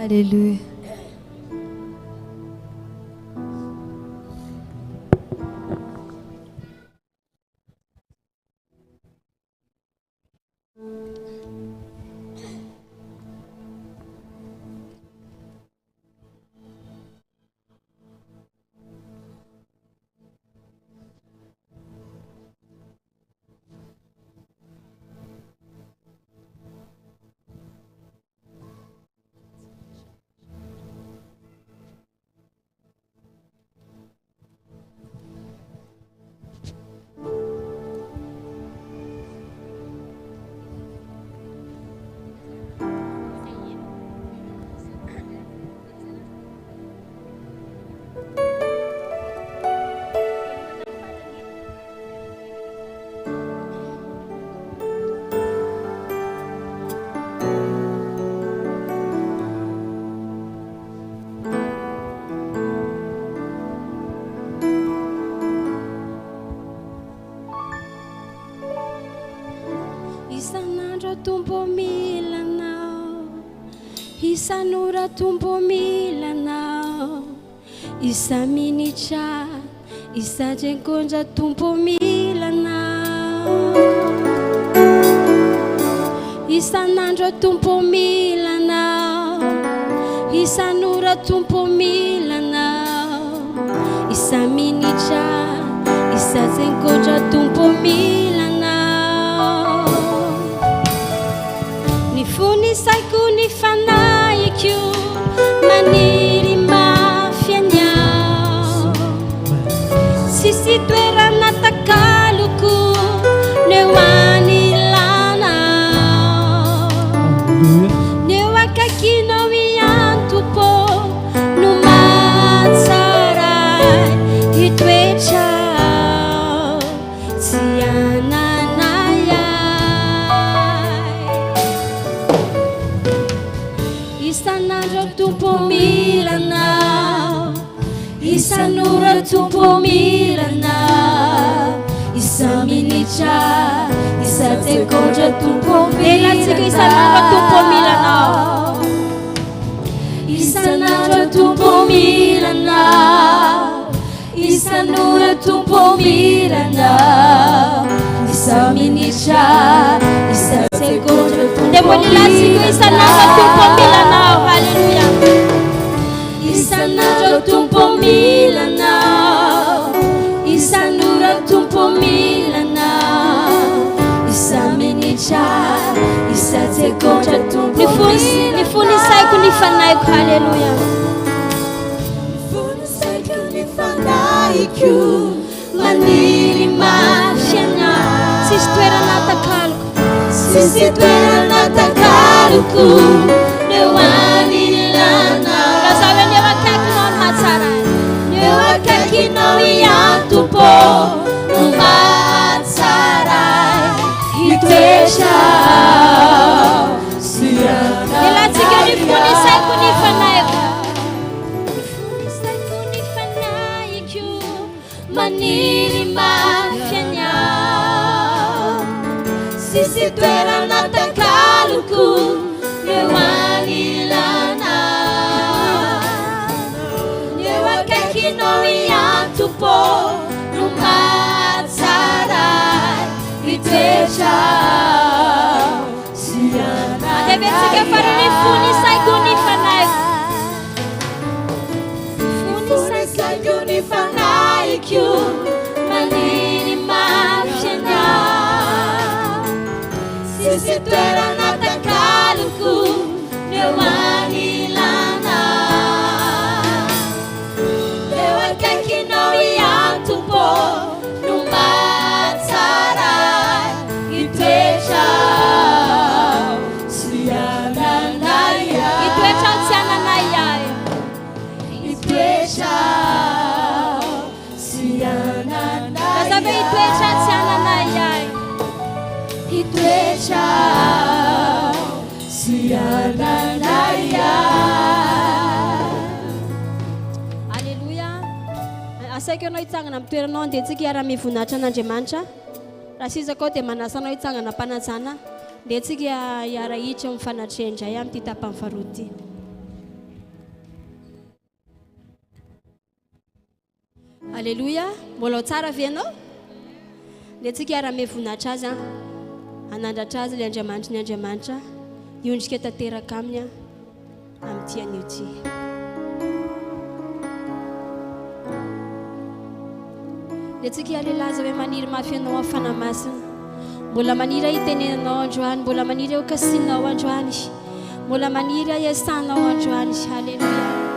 Alléluia. Isanura tumpo milanao, isa minicha, isa jenkonja tumpo milanao. Isanandro tumpo milanao, isanura tumpo milanao, isa minicha, isa jenkonja tumpo milanao. Nifuni saiku nifanaiku maniri mafianyao, sisi tuera natakaluku newani lanao, newakakino wiantupo numatsarai hitwechao Isanandro tumpo milanao, isanura tumpo milanao, isa minicha, isa tekonja tumpo milanao. Isanandro tumpo milanao, isanura tumpo milanao, isa minicha, isa tekonja tumpo milanao. Haleluya. Isanandro tumpo milanao, isanura tumpo milanao, isa minicha, isa tekonja tumpo milanao. Nifuni saiku nifanaiku. Haleluya. Nifuni saiku nifanaiku maniri mafiana, sisi tuera natakaluku, sisi tuera natakaluku newani lanao. Razawe newakaki non matsarai, newakaki no iantupo numatsarai hitwechao sirana. Nelatsika nifuni saiku nifanaiku, nifuni saiku nifanaiku maniri mafianyao, sisi tuera natakaluku newani lanao, newakaki no iantupo numatsarai hitwechao sirana. Devetsika fare nifuni saiku nifanaiku, nifuni saiku nifanaiku maniri mafianyao, sisi tuera natakaluku newani lanao, newakaki no iantupo numatsarai hitwechao siananaya, hitwechao siananaya, hitwechao siananaya. Kazabe hitwechao siananaya, hitwechao siananaya. Haleluya. Asaiko anao hitsangana amin'ny toeranao dia tsika hiara mivoninahitra an'Andriamanitra. Raha sisa koa dia manasa anao hitsangana mpanajana dia tsika hiara hiditra amin'ny fanatrehindray amin'ny ty tapany faharoa ty. Alléluia. Mbola tsara ve anao? Dia tsika hiara-me voninahitra azy hanandratra azy ilay Andriamanitra ny Andriamanitra hiondrika tanteraka aminy amin'ity anio ty. Dia tsika hiara-laza hoe maniry mafy anao amin'ny fanamasina. Mbola maniry hitenenanao androany, mbola maniry ho kasinao androany, mbola maniry hiasanao androany. Alléluia.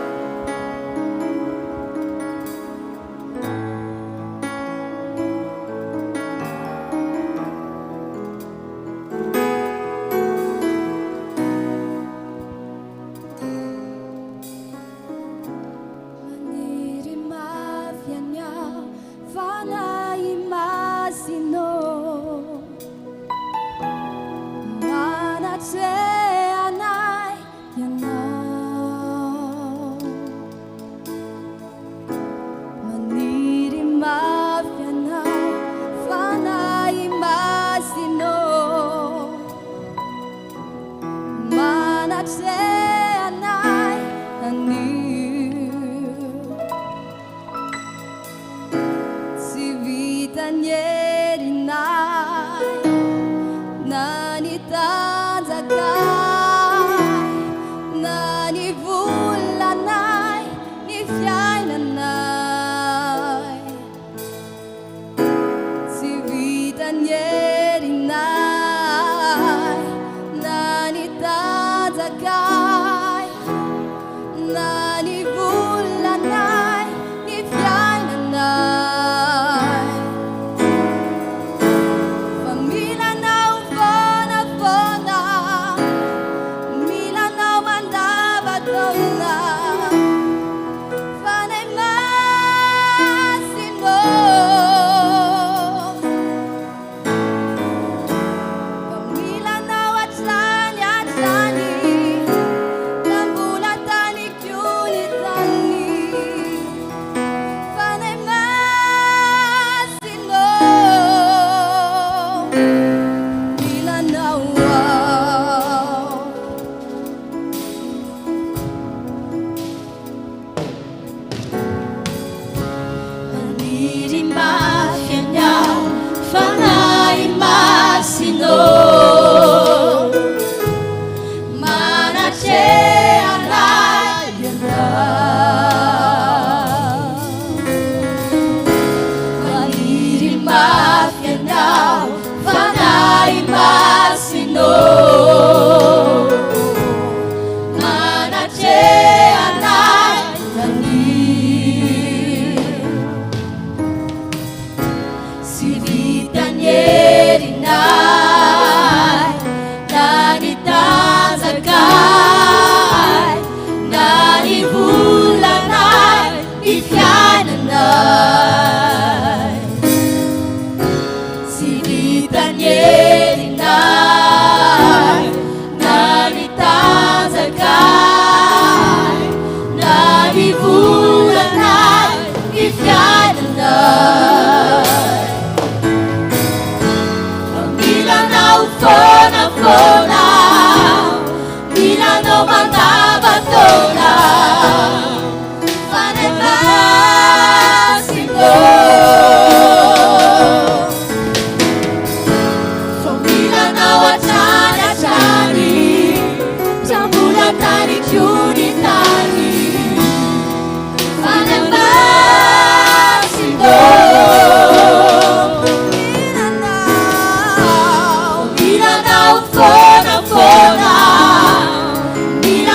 Mila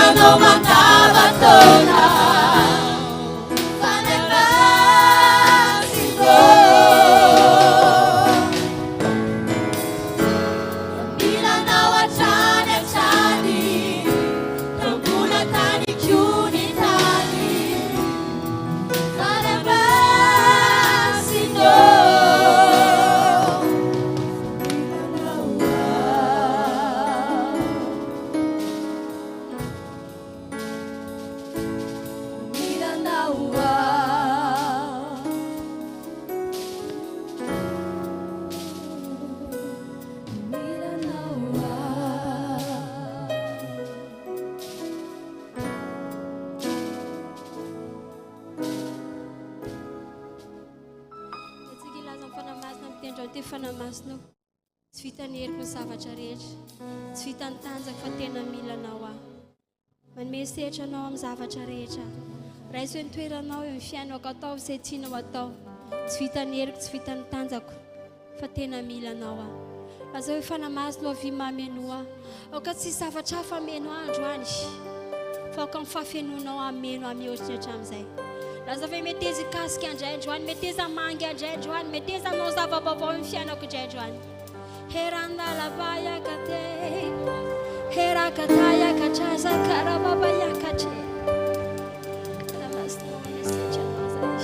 ty fanamasina tsy vitany heriko ny zavatra rehetra tsy vitany tanjaka fa tena mila anao aho manome sehatra anao amin'ny zavatra rehetra raiso hoe nitoeranao eo amin'ny fiainako atao izay tianao atao tsy vitany heriko tsy vitany tanjako fa tena mila anao aho aza hoe fanamasina avy mameno aho aoka tsy zavatra hafa meno androany fa aoka mifafenonao ameno amihoatriny hatramin'izay laza ve meteza ikasika andray androany meteza mangy andray androany meteza anao zava-baovao amin'ny fiainako indray androany heranalabayakate herakatayakatraza karababayakatre fanamasina mesetra anao zay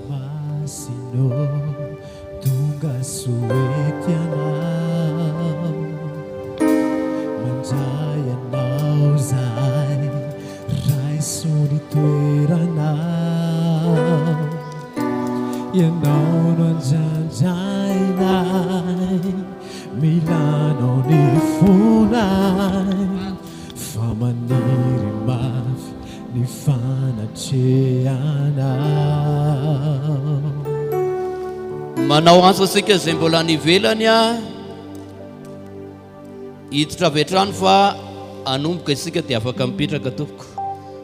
Masino tunga suetianao manjayanao zay raisony toeranao ianao no anjanjainay milanao ny fonay fa maniry mafy ny fanatrehanao manao ansa asika izay mbola nivelany a hiditra avy hatrano fa anomboka isika dia afaka mipetraka tompoko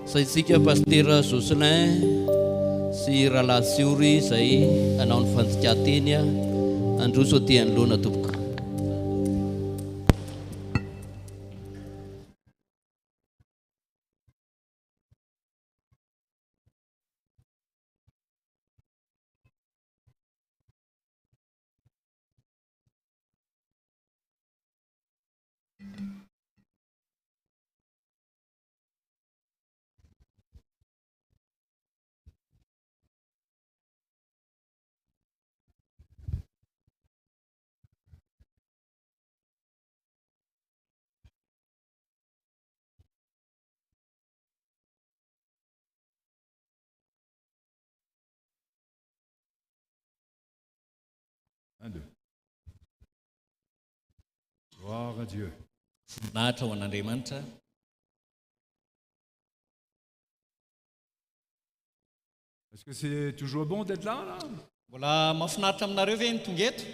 sa isika pastera Jocelyn sy rahalahy Siory izay anao ny fanjikateny a androso aty anoloana tompoko Un, deux. Gloire à Dieu. Nahatra ho an'Andriamanitra. Est-ce que c'est toujours bon d'être là? Mbola mahafinaritra aminareo ve ny tonga eto?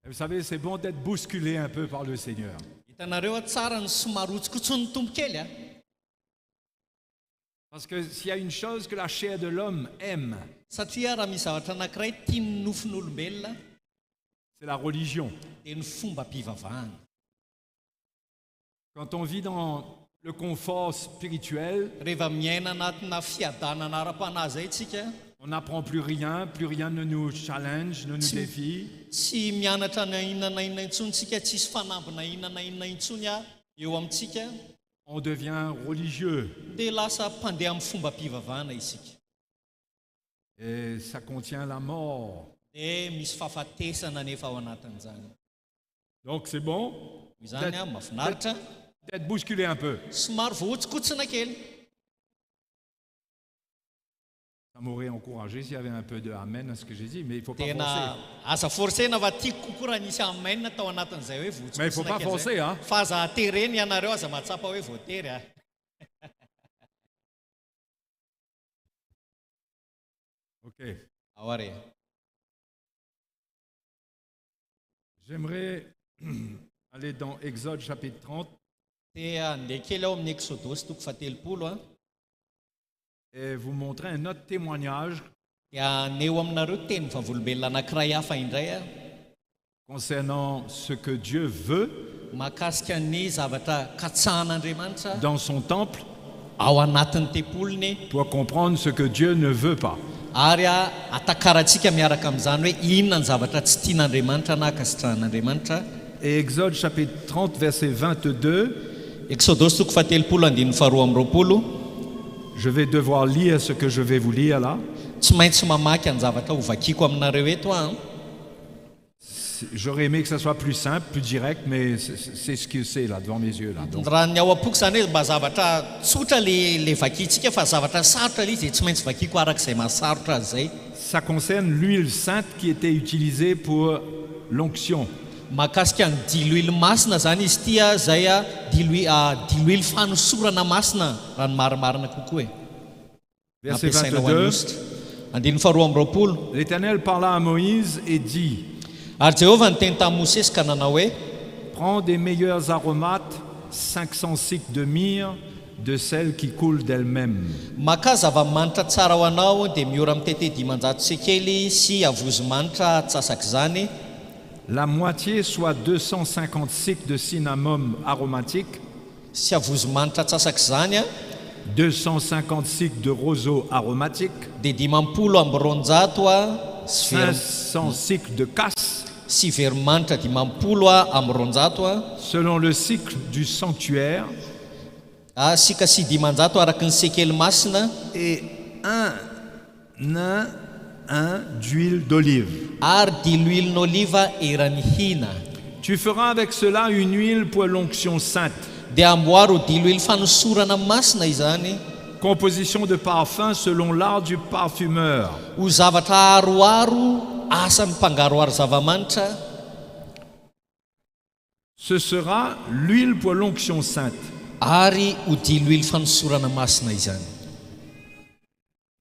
Vous savez, c'est bon d'être bousculé un peu par le Seigneur. Hitanareo tsara ny somary hotsikotsony tombo kely a. Parce que s'il y a une chose que la chair de l'homme aime, Satria raha misy zavatra anankiray tiany nofin'olombelona c'est la religion. dia ny fomba-pivavahana. Quand on vit dans le confort spirituel, Rehefa miaina anatina fiadanana ara-panahy zay tsika, on n'apprend plus rien ne nous challenge, ne nous défie. tsy mianatra na inona na inona intsony tsika, tsisy fanambina inona na inona intsony a eo amintsika, On devient religieux dia lasa mpandeha amin'ny fomba-pivavahana isika. et ça contient la mort. Dia misy fahafatesana nefa ao anatin'izany. Donc c'est bon Izany a mahafinaritra, d'être bousculé un peu. somary vohotsikotsina kely. Ça m'aurait encouragé s'il y avait un peu de amen à ce que j'ai dit, mais il ne faut pas Tena forcer. aza forsena fa tiako kokoa raha nisy amainina tao anatin'izay hoe Mais il ne faut pas forcer, hein. fa aza tereny ianareo aza mahatsapa hoe voatery a. Ok. Ao are. J'aimerais aller dans Exode chapitre 30 Dia andeha kely ao amin'ny Exodosy toko fatelopolo a. et vous montrer un autre témoignage Dia neo aminareo teny vavolombelona anankiray hafa indray a, concernant ce que Dieu veut mahakasika ny zavatra katsahan'Andriamanitra dans son temple ao anatin'ny tempolony, pour comprendre ce que Dieu ne veut pas. ary a atakarantsika miaraka amin'izany hoe inona ny zavatra tsy tian'Andriamanitra na akasitrahan'Andriamanitra. Et Exode chapitre 30 verset 22, Exodosy toko fatelopolo andininy faharoa amby roapolo. je vais devoir lire ce que je vais vous lire là. Tsy maintsy mamaky any zavatra ho vakiako aminareo eto a. J'aurais aimé que ça soit plus simple, plus direct, mais c'est ce que c'est là devant mes yeux là. Donc, Raha ny ao am-poko zany hoe mba zavatra tsotra le vakintsika fa zavatra sarotra le izy tsy maintsy vakiako arak'izay mahasarotra azy zay. ça concerne l'huile sainte qui était utilisée pour l'onction. mahakasika ny diloily masina zany izy tia zay a diloily fanosorana masina raha ny marimarina kokoa e Verset ampiasaina ho 22. an'ny ositra. Andiny faharoa amby roapolo. L'Éternel parla à Moïse et dit, Ary Jehovah niteny tamin'ny Mosesy ka nanao hoe prends des meilleurs aromates, 500 cycles de myrrhe, de celles qui coulent d'elles-mêmes. maka zava-manitra tsara ho anao dia miora mitete 500 sekely sy avozomanitra atsasaka izany. La moitié, soit 250 cycles de cinnamome aromatique, Sy avozomanitra atsasaka izany a 250 cycles de roseau aromatique, dia 50 amby 200 a sy 500 cycles de casse, sy veromanitra 50 a amby 200 a selon le cycle du sanctuaire, sika sy 500 araky ny sekely masina, et un d'huile d'olive. ary diloilin'oliva erany hina. Tu feras avec cela une huile pour l'onction sainte, Dia amboary ho diloily fanosorana masina izany, composition de parfum selon l'art du parfumeur. ho zavatra aroaro asan'ny mpangaroaro zavamanitra. Ce sera l'huile pour l'onction sainte. Ary ho diloily fanosorana masina izany.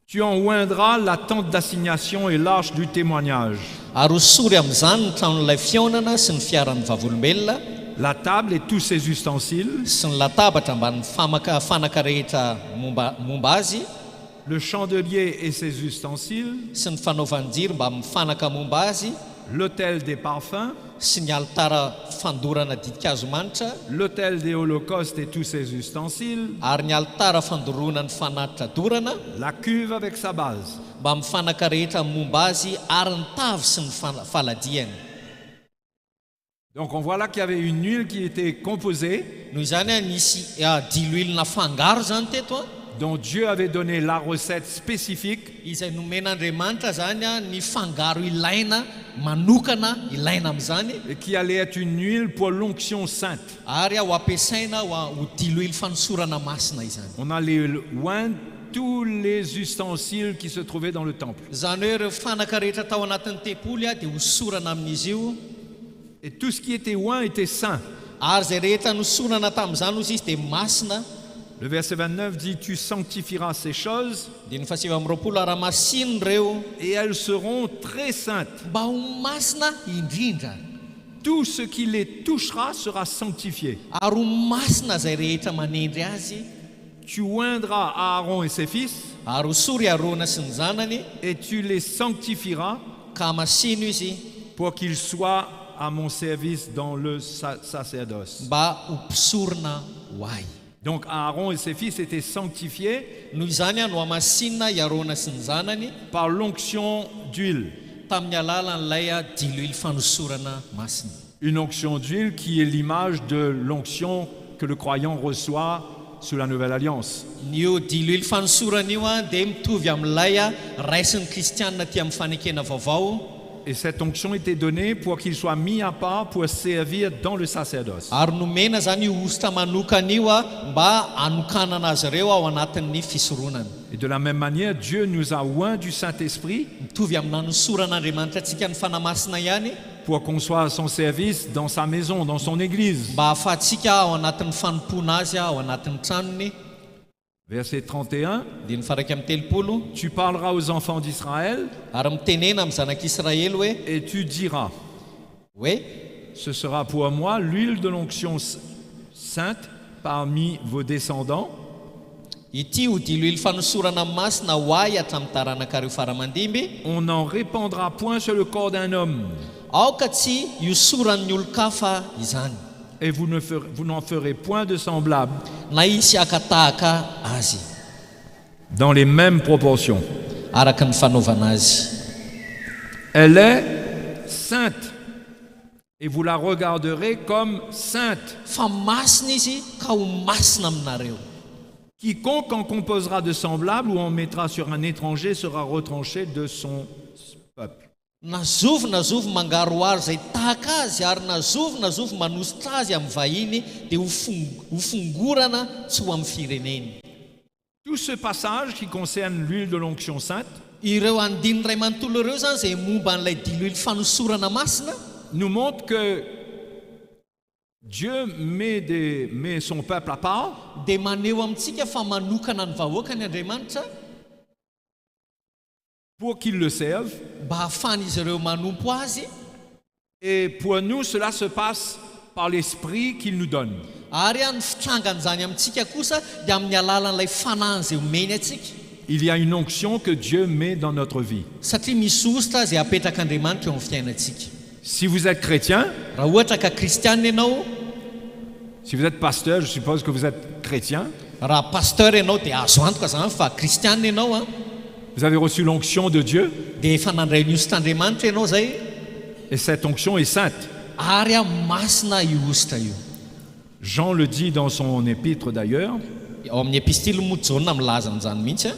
Tu en oindras la tente d'assignation et l'arche du témoignage, Ary hosory amin'izany ny tranon'ilay fionana sy ny fiaran'ny vavolombelona la table et tous ses ustensiles, sy ny latabatra mba ny fanaka rehetra momba azy, le chandelier et ses ustensiles, sy ny fanaovanjiro mba mifanaka momba azy, l'autel des parfums, sy ny alitara fandorana didikazo manitra, l'autel des holocaustes et tous ses ustensiles, ary ny alitara fandoroana ny fanatitra dorana la cuve avec sa base. mba mifanaka rehetra momba azy, ary ny tavy sy ny faladiany. Donc on voit là qu'il y avait une huile qui était composée, Noho izany a nisy diloilina fangaro zany teto a, dont Dieu avait donné la recette spécifique, izay nomen'Andriamanitra zany a ny fangaro ilaina manokana ilaina amin'izany, et qui allait être une huile pour l'onction sainte. ary ho ampiasaina ho diloily fanosorana masina izany. On allait oindre tous les ustensiles qui se trouvaient dans le temple. Zany hoe ireo fanaka rehetra tao anatin'ny tempoly a dia hosorana amin'izy io, Et tout ce qui était oint était saint. ary zay rehetra nosorana tamin'izany ozy izy dia masina. Le verset 29 dit, tu sanctifieras ces choses Dia ny 7 raha masiny ireo et elles seront très saintes. mba ho masina indrindra, Tout ce qui les touchera sera sanctifié. ary ho masina zay rehetra manendry azy. Tu oindras Aaron et ses fils Ary hosory Arona sy ny zanany, et tu les sanctifieras ka masino izy pour qu'ils soient à mon service dans le sacerdoce. mba ho mpisorona ho ahy. Donc Aaron et ses fils étaient sanctifiés Noho izany a no hamasinina i Arona sy ny zanany par l'onction d'huile. tamin'ny alalan'ilay diloily fanosorana masina. Une onction d'huile qui est l'image de l'onction que le croyant reçoit sous la Nouvelle Alliance. Nio diloily fanosorana io a dia mitovy amin'ilay raisin'ny kristianina ty amin'ny fanekena vaovao, Et cette onction était donnée pour qu'il soit mis à part pour servir dans le sacerdoce. ary nomena zany io ositra manokana io mba anokanana azy ireo ao anatin'ny fisoronana. Et de la même manière, Dieu nous a oint du Saint-Esprit Mitovy amina nosoran'Andriamanitra antsika ny fanamasina ihany, pour qu'on soit à son service dans sa maison, dans son église. mba ahafahantsika ao anatin'ny fanompona azy ao anatin'ny tranony. Verset 31, Dia ny faraka amin'ny 30, tu parleras aux enfants d'Israël ary mitenena amin'ny zanak'Israely hoe et tu diras, ce sera pour moi l'huile de l'onction sainte parmi vos descendants. ity ho diloily fanosorana masina ho ahy hatramin'ny taranaka reo faramandimby, On n'en répandra point sur le corps d'un homme, aoka tsy iosoran'ny olokafa izany, et vous n'en ferez point de semblable na isy akatahaka azy dans les mêmes proportions. araka ny fanaovana azy. Elle est sainte, et vous la regarderez comme sainte. Fa masina izy ka ho masina aminareo. Quiconque en composera de semblable ou en mettra sur un étranger sera retranché de son peuple. Nazovy mangaroaro zay tahaka azy, ary nazovy manositra azy amin'ny vahiny dia ho fongorana tsy ho amin'ny fireneny. Tout ce passage qui concerne l'huile de l'onction sainte Ireo andiny ray manontolo ireo zany zay momba an'ilay diloily fanosorana masina nous montre que Dieu met son peuple à part dia maneho amintsika fa manokana ny vahoaka ny Andriamanitra pour qu'ils le servent. mba hahafahan'izy ireo manompo azy. Et pour nous, cela se passe par l'esprit qu'il nous donne. Ary ny fitrangan'izany amintsika kosa dia amin'ny alalan'ilay fanahy izay omeny atsika. Il y a une onction que Dieu met dans notre vie. Satria misy ositra izay apetrак'Andriamanitra eo amin'ny fiainantsika. Si vous êtes chrétien, Raha ohatra ka kristianina ianao, si vous êtes pasteur, je suppose que vous êtes chrétien, raha pasteur ianao dia azo antoka zany fa kristianina ianao a, vous avez reçu l'onction de Dieu, dia efa nandray ny ositr'Andriamanitra ianao zay, et cette onction est sainte. ary masina io ositra io. Jean le dit dans son épître d'ailleurs, Ao amin'ny epistily moa Jaona milaza an'izany mihitsy a.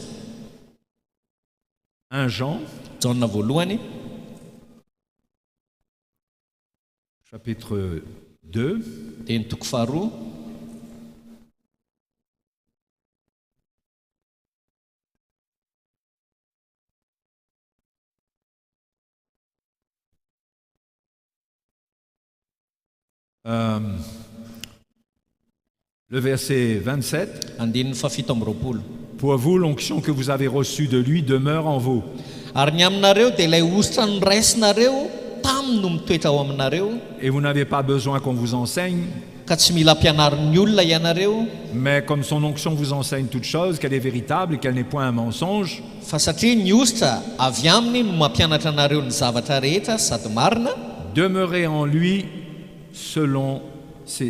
1 Jean, Jaona voalohany chapitre 2, dia ny toko faharoa le verset 27. andininy fafito amby roapolo. Pour vous, l'onction que vous avez reçue de lui demeure en vous. Ary ny aminareo dia ilay ositra noraisinareo taminy no mitoetra ao aminareo, Et vous n'avez pas besoin qu'on vous enseigne, ka tsy mila ampianarin'ny olona ianareo, mais comme son onction vous enseigne toute chose, qu'elle est véritable et qu'elle n'est point un mensonge, fa satria ny ositra avy aminy no mampianatra anareo ny zavatra rehetra sady marina. demeurez en lui selon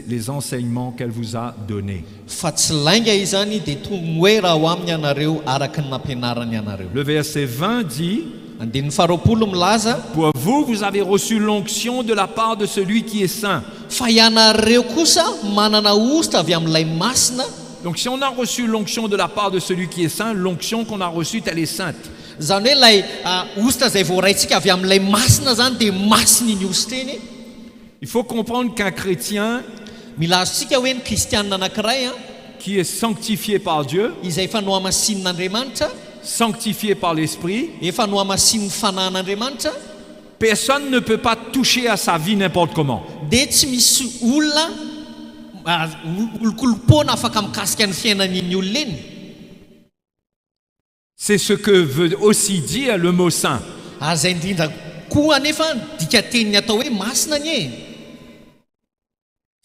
les enseignements qu'elle vous a donnés. Fa tsy lainga izany dia tony hoe raha ho aminy ianareo araka ny nampianarany ianareo. Le verset 20 dit, Andininy faharoapolo milaza, pour vous, vous avez reçu l'onction de la part de celui qui est saint. fa ianareo kosa manana ositra avy amin'ilay masina. Donc si on a reçu l'onction de la part de celui qui est saint, l'onction qu'on a reçue, elle est sainte. Zany hoe ilay ositra izay voaraintsika avy amin'ilay masina zany dia masina iny ositra iny. Il faut comprendre qu'un chrétien Mila azontsika hoe ny kristianina anankiray qui est sanctifié par Dieu, izay efa no amasinin'Andriamanitra, sanctifié par l'Esprit, efa no amasinin'ny fanahin'Andriamanitra, personne ne peut pas toucher à sa vie n'importe comment. dia tsy misy olona olokolopona afaka mikasika ny fiainan'iny olona iny. C'est ce que veut aussi dire le mot saint. Ary zay indrindra koa anefa dika teniny atao hoe masina ny e.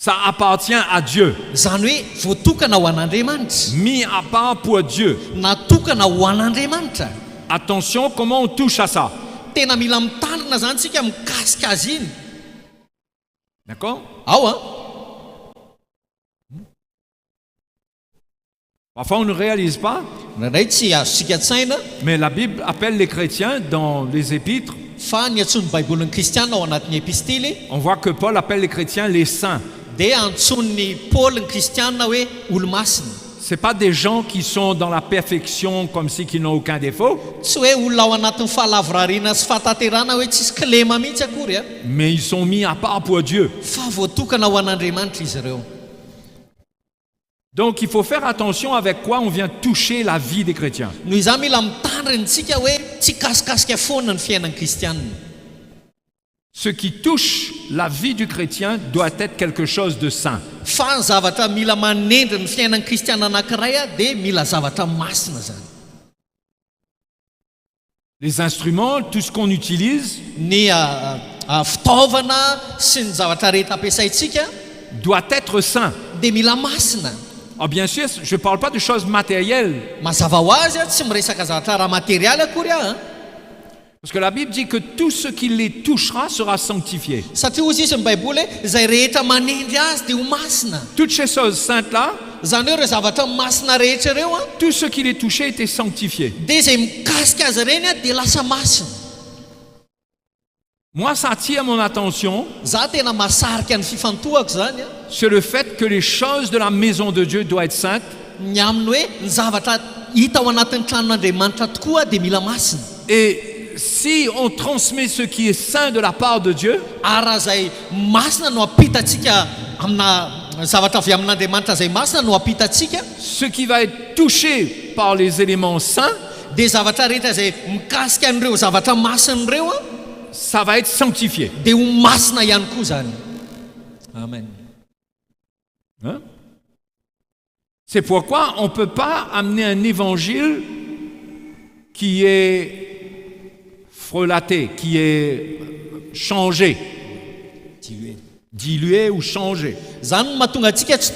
Ça appartient à Dieu, Zany hoe voatokana ho an'Andriamanitra, mis à part pour Dieu. natokana ho an'Andriamanitra. Attention, comment on touche à ça? Tena mila mitandrina zany tsika mikasika azy iny. D'accord? Ao a, Parfois on ne réalise pas, ndraindray tsy azontsika tsaina, mais la Bible appelle les chrétiens dans les épîtres. fa ny antsony baibolin'ny kristianina ao anatin'ny epistily On voit que Paul appelle les chrétiens les saints. dia antson'ny Paoly ny kristianina hoe olo-masina. Ce pas des gens qui sont dans la perfection comme si qu'ils n'ont aucun défaut, Tsy hoe olona ao anatin'ny fahalavorariana sy fahataterana hoe tsisy kilema mihitsy akory a, mais ils sont mis à part pour Dieu. fa voatokana ho an'Andriamanitra izy ireo. Donc il faut faire attention avec quoi on vient toucher la vie des chrétiens. Noho izany mila mitandrintsika hoe tsy kasikasika foana ny fiainan'ny kristianina. Ce qui touche la vie du chrétien doit être quelque chose de saint. Fa ny zavatra mila manendry ny fiainan'ny kristianina anankiray dia mila zavatra masina zany. Les instruments, tout ce qu'on utilise, Ny fitaovana sy ny zavatra rehetra ampiasaintsika doit être saint. dia mila masina. Ah, bien sûr, je ne parle pas de choses matérielles, Mazava ho azy tsy miresaka zavatra raha materialy akory parce que la Bible dit que tout ce qui les touchera sera sanctifié. satria ozy izy ny baiboly hoe izay rehetra manendry azy dia ho masina. Toutes ces choses saintes-là, Zany hoe ireo zavatra masina rehetra ireo tout ce qui les touchait était sanctifié. dia izay mikasika azy ireny dia lasa masina. Moi, ça attire mon attention Za tena mahasarika ny fifantohako zany sur le fait que les choses de la maison de Dieu doivent être saintes ny aminy hoe ny zavatra hita ao anatin'ny tranon'Andriamanitra tokoa dia mila masina. et si on transmet ce qui est saint de la part de Dieu, Ary raha zay masina no apitatsika amina zavatra avy amin'Andriamanitra zay masina no apitatsika, ce qui va être touché par les éléments saints, dia zavatra rehetra zay mikasika an'ireo zavatra masina ireo ça va être sanctifié. dia ho masina ihany koa zany. Amen. Hein? C'est pourquoi on ne peut pas amener un évangile qui est frelaté, qui est changé, dilué ou changé. Zany no mahatonga antsika tsy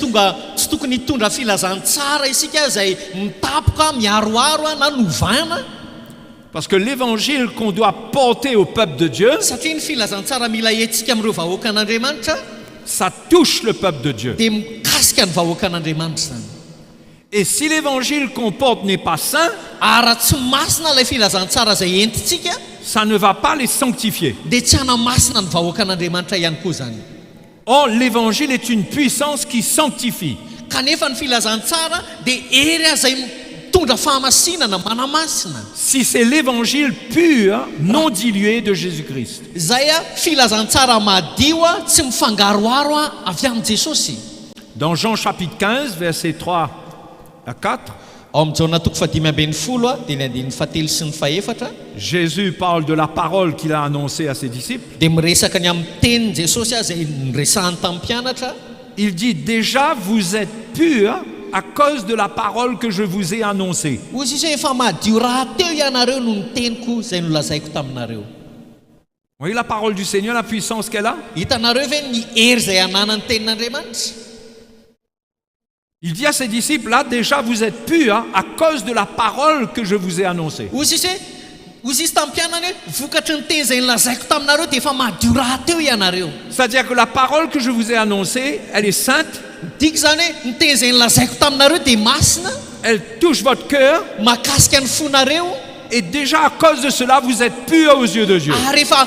tokony hitondra filazantsara isika izay mitapoka miaroaro na novana. Parce que l'évangile qu'on doit porter au peuple de Dieu, Satria ny filazantsara mila hetsika amin'ireo vahoaka an'Andriamanitra ça touche le peuple de Dieu. dia mikasika ny vahoaka an'Andriamanitra zany. Et si l'évangile qu'on porte n'est pas saint, Ary raha tsy masina ilay filazantsara izay entintsika ça ne va pas les sanctifier. dia tsy hanamasina ny vahoaka an'Andriamanitra ihany koa zany. Or, l'évangile est une puissance qui sanctifie. Kanefa ny filazantsara dia hery izay mitondra fahamasinana manamasina. Si c'est l'évangile pur, non dilué de Jésus-Christ. Izay filazantsara madio tsy mifangaroaro avy amin'ny Jesosy. Dans Jean chapitre 15, versets 3 à 4, Ao amin'ny Jaona toko 15 dia ny andininy 7 sy ny 4 Jésus parle de la parole qu'il a annoncée à ses disciples. dia miresaka ny amin'ny tenin Jesosy izay niresahany tamin'ny mpianatra. Il dit, déjà vous êtes purs à cause de la parole que je vous ai annoncée. Ozy izy hoe efa madio rahateo ianareo no ny teniko izay nolazaiko taminareo. Vous voyez la parole du Seigneur, la puissance qu'elle a? Hitanareo ve ny hery izay ananany tenin'Andriamanitra? Il dit à ses disciples, là déjà vous êtes purs à cause de la parole que je vous ai annoncée. Ozy izy tamin'ny mpianany hoe vokatry ny teny izay nolazaiko taminareo dia efa madio rahateo ianareo. C'est-à-dire que la parole que je vous ai annoncée, elle est sainte, Diko zany hoe ny teny izay nolazaiko taminareo dia masina, elle touche votre cœur, mahakasika ny fonareo, et déjà à cause de cela, vous êtes purs aux yeux de Dieu. ary efa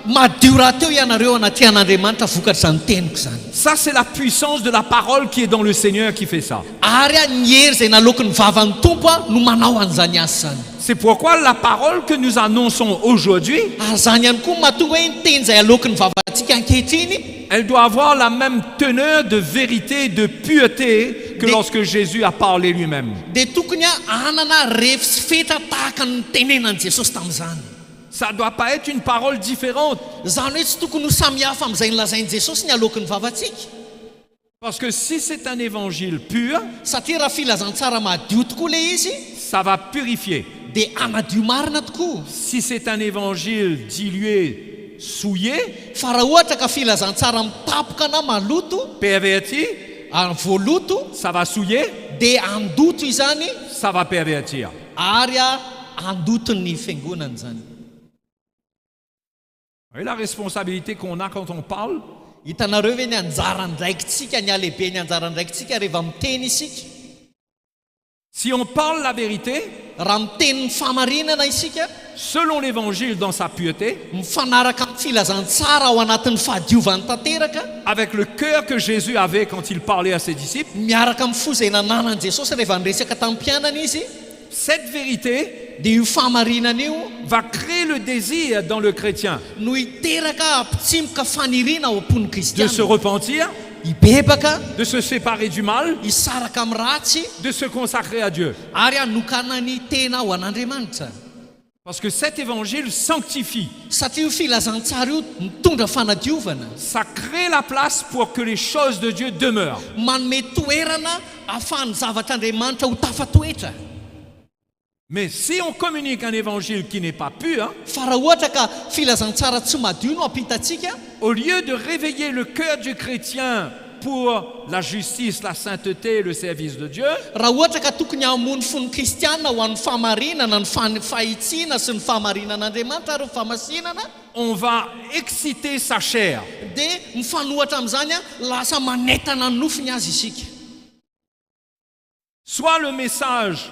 madio rahateo ianareo anaty an'Andriamanitra vokatry izany teniko zany. Ça, c'est la puissance de la parole qui est dans le Seigneur qui fait ça. Ary ny hery izay naloko ny vavan'ny tompo no manao an'izany asa zany. C'est pourquoi la parole que nous annonçons aujourd'hui, Ary zany ihany koa mahatonga hoe ny teny izay aloko ny vavantsika ankehitriny elle doit avoir la même teneur de vérité, de pureté que lorsque Jésus a parlé lui-même. dia tokony anana refy sy fetra tahaka ny tenenan'i Jesosy tamin'izany. Ça ne doit pas être une parole différente. Zany hoe tsy tokony ho samihafa amin'izay nolazain'i Jesosy ny aloko ny vavantsika. Parce que si c'est un évangile pur, Satria raha filazantsara madio tokoa ilay izy ça va purifier. dia anadio marina tokoa. Si c'est un évangile dilué, souillé, Fa raha ohatra ka filazantsara mitapoka na maloto perverti, ary voaloto ça va souiller, dia andoto izany ça va pervertir. ary andoto ny fiangonana zany. Vous voyez la responsabilité qu'on a quand on parle? Hitanareo ve ny anjara ndraikitsika, ny alehibe ny anjara ndraikitsika rehefa miteny isika? Si on parle la vérité, Raha miteny ny famarinana isika, selon l'évangile dans sa pureté, mifanaraka amin'ny filazantsara ao anatin'ny fahadiovany tanteraka, avec le cœur que Jésus avait quand il parlait à ses disciples, miaraka amin'ny fo izay nananan'i Jesosy rehefa niresaka tamin'ny mpianana izy, cette vérité dia io famarinana io va créer le désir dans le chrétien no hiteraka ampitsimoka faniriana ao am-pony de se kristiana, repentir, hibebaka, de se séparer du mal, hisaraka amin'ny ratsy, de se consacrer à Dieu. ary hanokana ny tena ao an'Andriamanitra. Parce que cet évangile sanctifie, Satria io filazantsara io mitondra fanadiovana, ça crée la place pour que les choses de Dieu demeurent. manome toerana ahafahan'ny zavatr'Andriamanitra ho tafatoetra. Mais si on communique un évangile qui n'est pas pur, Fa raha ohatra ka filazantsara tsy madio no ampitatsika, au lieu de réveiller le cœur du chrétien pour la justice, la sainteté, le service de Dieu, raha ohatra ka tokony hamono fon'ny kristiana ho an'ny fahamarinana, ny fahitsiana sy ny fahamarinan'Andriamanitra ary ny fahamasinana, on va exciter sa chair. dia mifanohatra amin'izany lasa manetana ny nofiny azy isika. Soit le message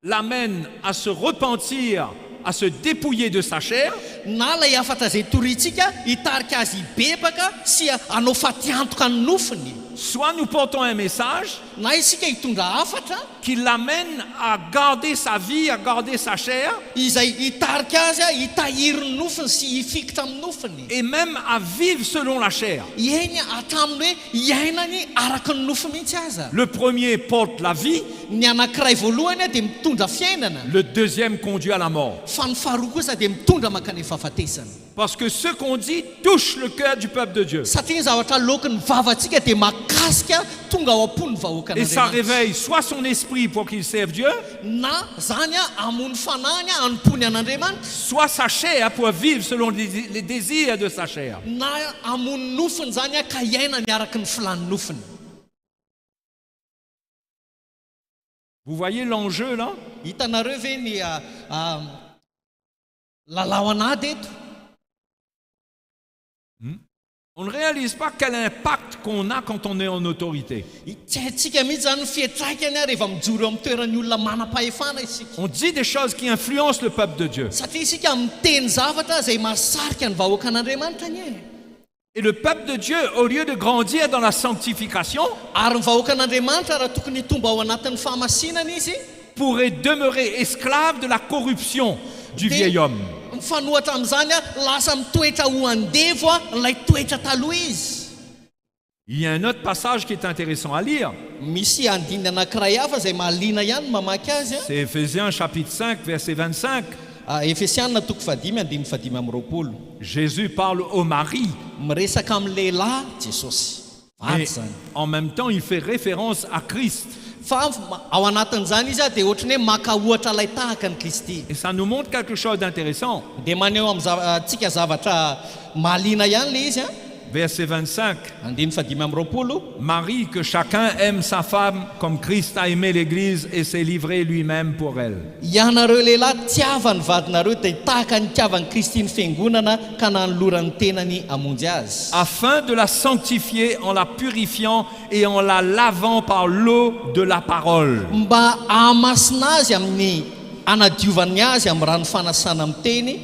l'amène à se repentir, à se dépouiller de sa chair, Na lay afatra izay torintsika hitarika azy hibebaka sy hanao fatiantoka ny nofiny, soit nous portons un message na isika hitondra afatra qui l'amène à garder sa vie, à garder sa chair, izay hitarika azy hitahiry ny nofiny sy hifikitra amin'ny nofiny, et même à vivre selon la chair. hiainy hatraminy hoe hiainany araka ny nofy mihitsy aza. Le premier porte la vie, ny anankiray voalohany dia mitondra fiainana, le deuxième conduit à la mort. fa ny faharoa kosa dia mitondra mankany fahafatesana. Parce que ce qu'on dit touche le cœur du peuple de Dieu. Satria ny zavatra lokon'ny vavantsika dia makasika tonga ao am-pony vahoaka Et ça an'Andriamanitra. réveille soit son esprit pour qu'il serve Dieu, Na zany amony fanahiny anompony an'Andriamanitra, soit sa chair pour vivre selon les désirs de sa chair. na amony nofiny zany ka iaina miaraka ny filan'ny nofiny. Vous voyez l'enjeu là? Hitanareo ve ny lalao anady eto? On ne réalise pas quel impact qu'on a quand on est en autorité. Tsy haintsika mihitsy zany ny fiatraikany rehefa mijoro eo amin'ny toeran'ny olona manam-pahefana isika. On dit des choses qui influencent le peuple de Dieu. Satria isika miteny zavatra izay mahasarika ny vahoaka an'Andriamanitra ny e. Et le peuple de Dieu, au lieu de grandir dans la sanctification, Ary ny vahoaka an'Andriamanitra raha tokony tomba ao anatin'ny fahamasinana izy, pourrait demeurer esclave de la corruption du vieil homme. mifanohatra amin'izany lasa mitoetra ho andevo ilay toetra taloha izy. Il y a un autre passage qui est intéressant à lire. Misy andininy anankiray hafa izay mahaliana ihany mamaky azy. C'est Éphésiens chapitre 5, verset 25. Efesianina toko 5:20. Jésus parle au mari, Miresaka amin'ny lehilahy Jesosy. Vady mais zany. en même temps il fait référence à Christ. Fa ao anatin'izany izy dia ohatran'ny hoe maka ohatra ilay tahaka ny Kristy. Et ça nous montre quelque chose d'intéressant. Dia maneho amintsika zavatra mahaliana ihany le izy. Verset 25. 5:20. Marie, que chacun aime sa femme comme Christ a aimé l'Église et s'est livré lui-même pour elle. Ianareo lehilahy tiava ny vadinareo dia tahaka ny tiavan'ny Kristy ny fiangonana ka nanolorany tenany hamonjy azy. Afin de la sanctifier en la purifiant et en la lavant par l'eau de la parole. Mba hamasina azy amin'ny anadiovany azy amin'ny rano fanasana amin'ny teny,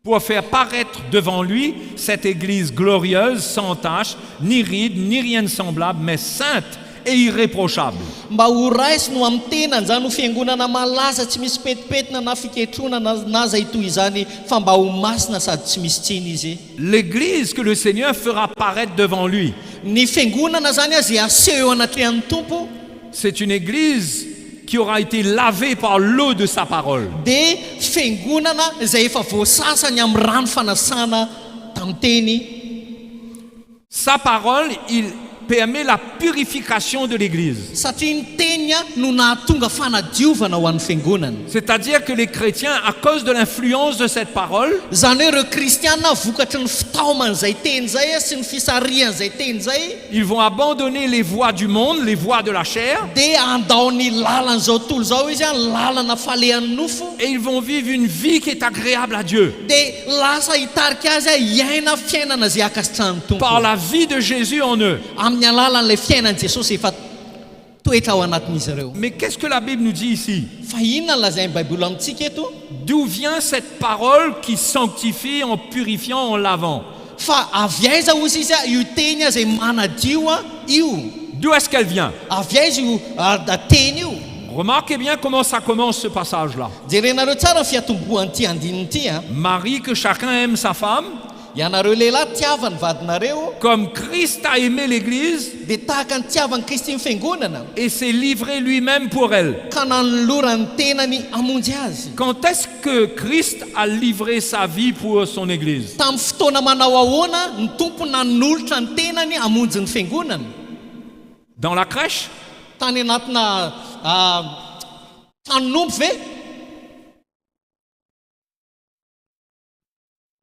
Pour faire paraître devant lui cette Église glorieuse, sans tache, ni ride, ni rien de semblable, mais sainte et irréprochable. mba ho raisy no amin'ny tenany zany ho fiangonana malaza tsy misy petipetina na fiketrona na zay toy izany, fa mba ho masina sady tsy misy tsiny izy. L'Église que le Seigneur fera paraître devant lui, Ny fiangonana zany azy aseho eo anatrehan'ny tompo c'est une Église qui aura été lavée par l'eau de sa parole. dia fiangonana izay efa voasasany amin'ny rano fanasana tamin'ny teny. Sa parole, il permet la purification de l'Église. Satria ny teny no nahatonga fanadiovana ho an'ny fiangonana. C'est-à-dire que les chrétiens, à cause de l'influence de cette parole, Zany hoe ireo kristiana vokatry ny fitaoman'izay teny zay sy ny fisarihan'izay teny zay, ils vont abandonner les voies du monde, les voies de la chair, dia andao ny lalan'izao tontolo zao izy lalana falehan'ny nofo, et ils vont vivre une vie qui est agréable à Dieu. dia lasa hitarika azy hiaina fiainana zay akasitrahan'ny Par tompo la vie de Jésus en eux. amin'ny alalan'ilay fiainan'i Jesosy efa toetra ao anatin'izy ireo. Mais qu'est-ce que la Bible nous dit ici? Fa inona ny lazain'ny Baiboly amintsika eto? D'où vient cette parole qui sanctifie en purifiant, en lavant? Fa avy aiza ozy izy io teny izay manadio io? D'où est-ce qu'elle vient? Avy aiza io teny io? Remarquez bien comment ça commence ce passage-là. Jerenareo tsara ny fiatombohan'ity andininy-ty. Marie, que chacun aime sa femme, Ianareo lehilahy tiava ny vadinareo comme Christ a aimé l'Église dia tahaka ny tiavany Kristy ny fiangonana et s'est livré lui-même pour elle. ka nanolorany tenany hamonjy azy. Quand est-ce que Christ a livré sa vie pour son Église? Tamin'ny fotoana manao ahoana ny tompo nanolotra ny tenany hamonjy ny fiangonana? Dans la crèche? Tany anatina tranompo ve?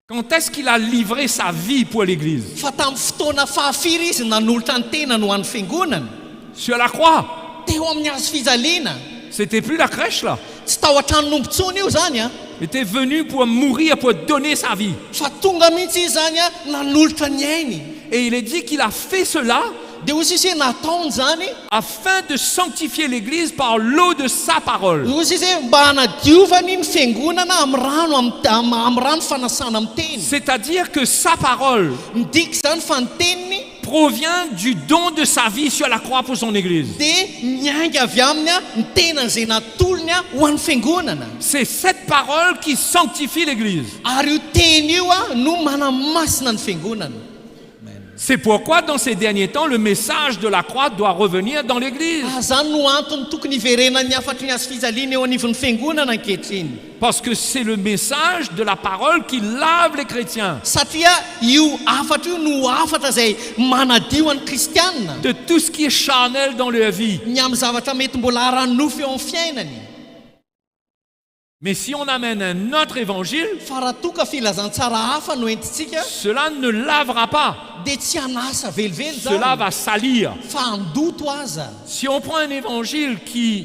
Quand est-ce qu'il a livré sa vie pour l'Église? Fa tamin'ny fotoana fahafiry izy nanolotra ny tenany ho an'ny fiangonana. Sur la croix. Teo amin'ny hazo fijaliana. C'était plus la crèche là. Tsy tao an-tranompo ntsony io zany Il était venu pour mourir, pour donner sa vie. fa tonga mihitsy izy zany nanolotra ny ainy. Et il est dit qu'il a fait cela Dia ozy izy hoe nataony zany afin de sanctifier l'Église par l'eau de sa parole. ozy izy hoe mba hanadiovany ny fiangonana amin'ny rano fanasana amin'ny teny. C'est-à-dire que sa parole Midika zany fa ny teniny provient du don de sa vie sur la croix pour son Église. dia miainga avy aminy ny tenan'izay natolony ho an'ny fiangonana. C'est cette parole qui sanctifie l'Église. Ary io teny io no manamasina ny fiangonana. C'est pourquoi dans ces derniers temps, le message de la croix doit revenir dans l'Église. Zany no antony tokony hiverena ny afatry ny azo fijaliana eo anivon'ny fiangonana ankehitriny. Parce que c'est le message de la parole qui lave les chrétiens Satria io afatra io no afatra izay manadio an'ny kristianina de tout ce qui est charnel dans leur vie. ny amin'ny zavatra mety mbola ara-nofo eo amin'ny fiainany. Mais si on amène un autre évangile, Fa raha toa ka filazantsara hafa no entintsika cela ne lavera pas. dia tsy hanasa velively Cela zany va salir. fa handoto aza. Si on prend un évangile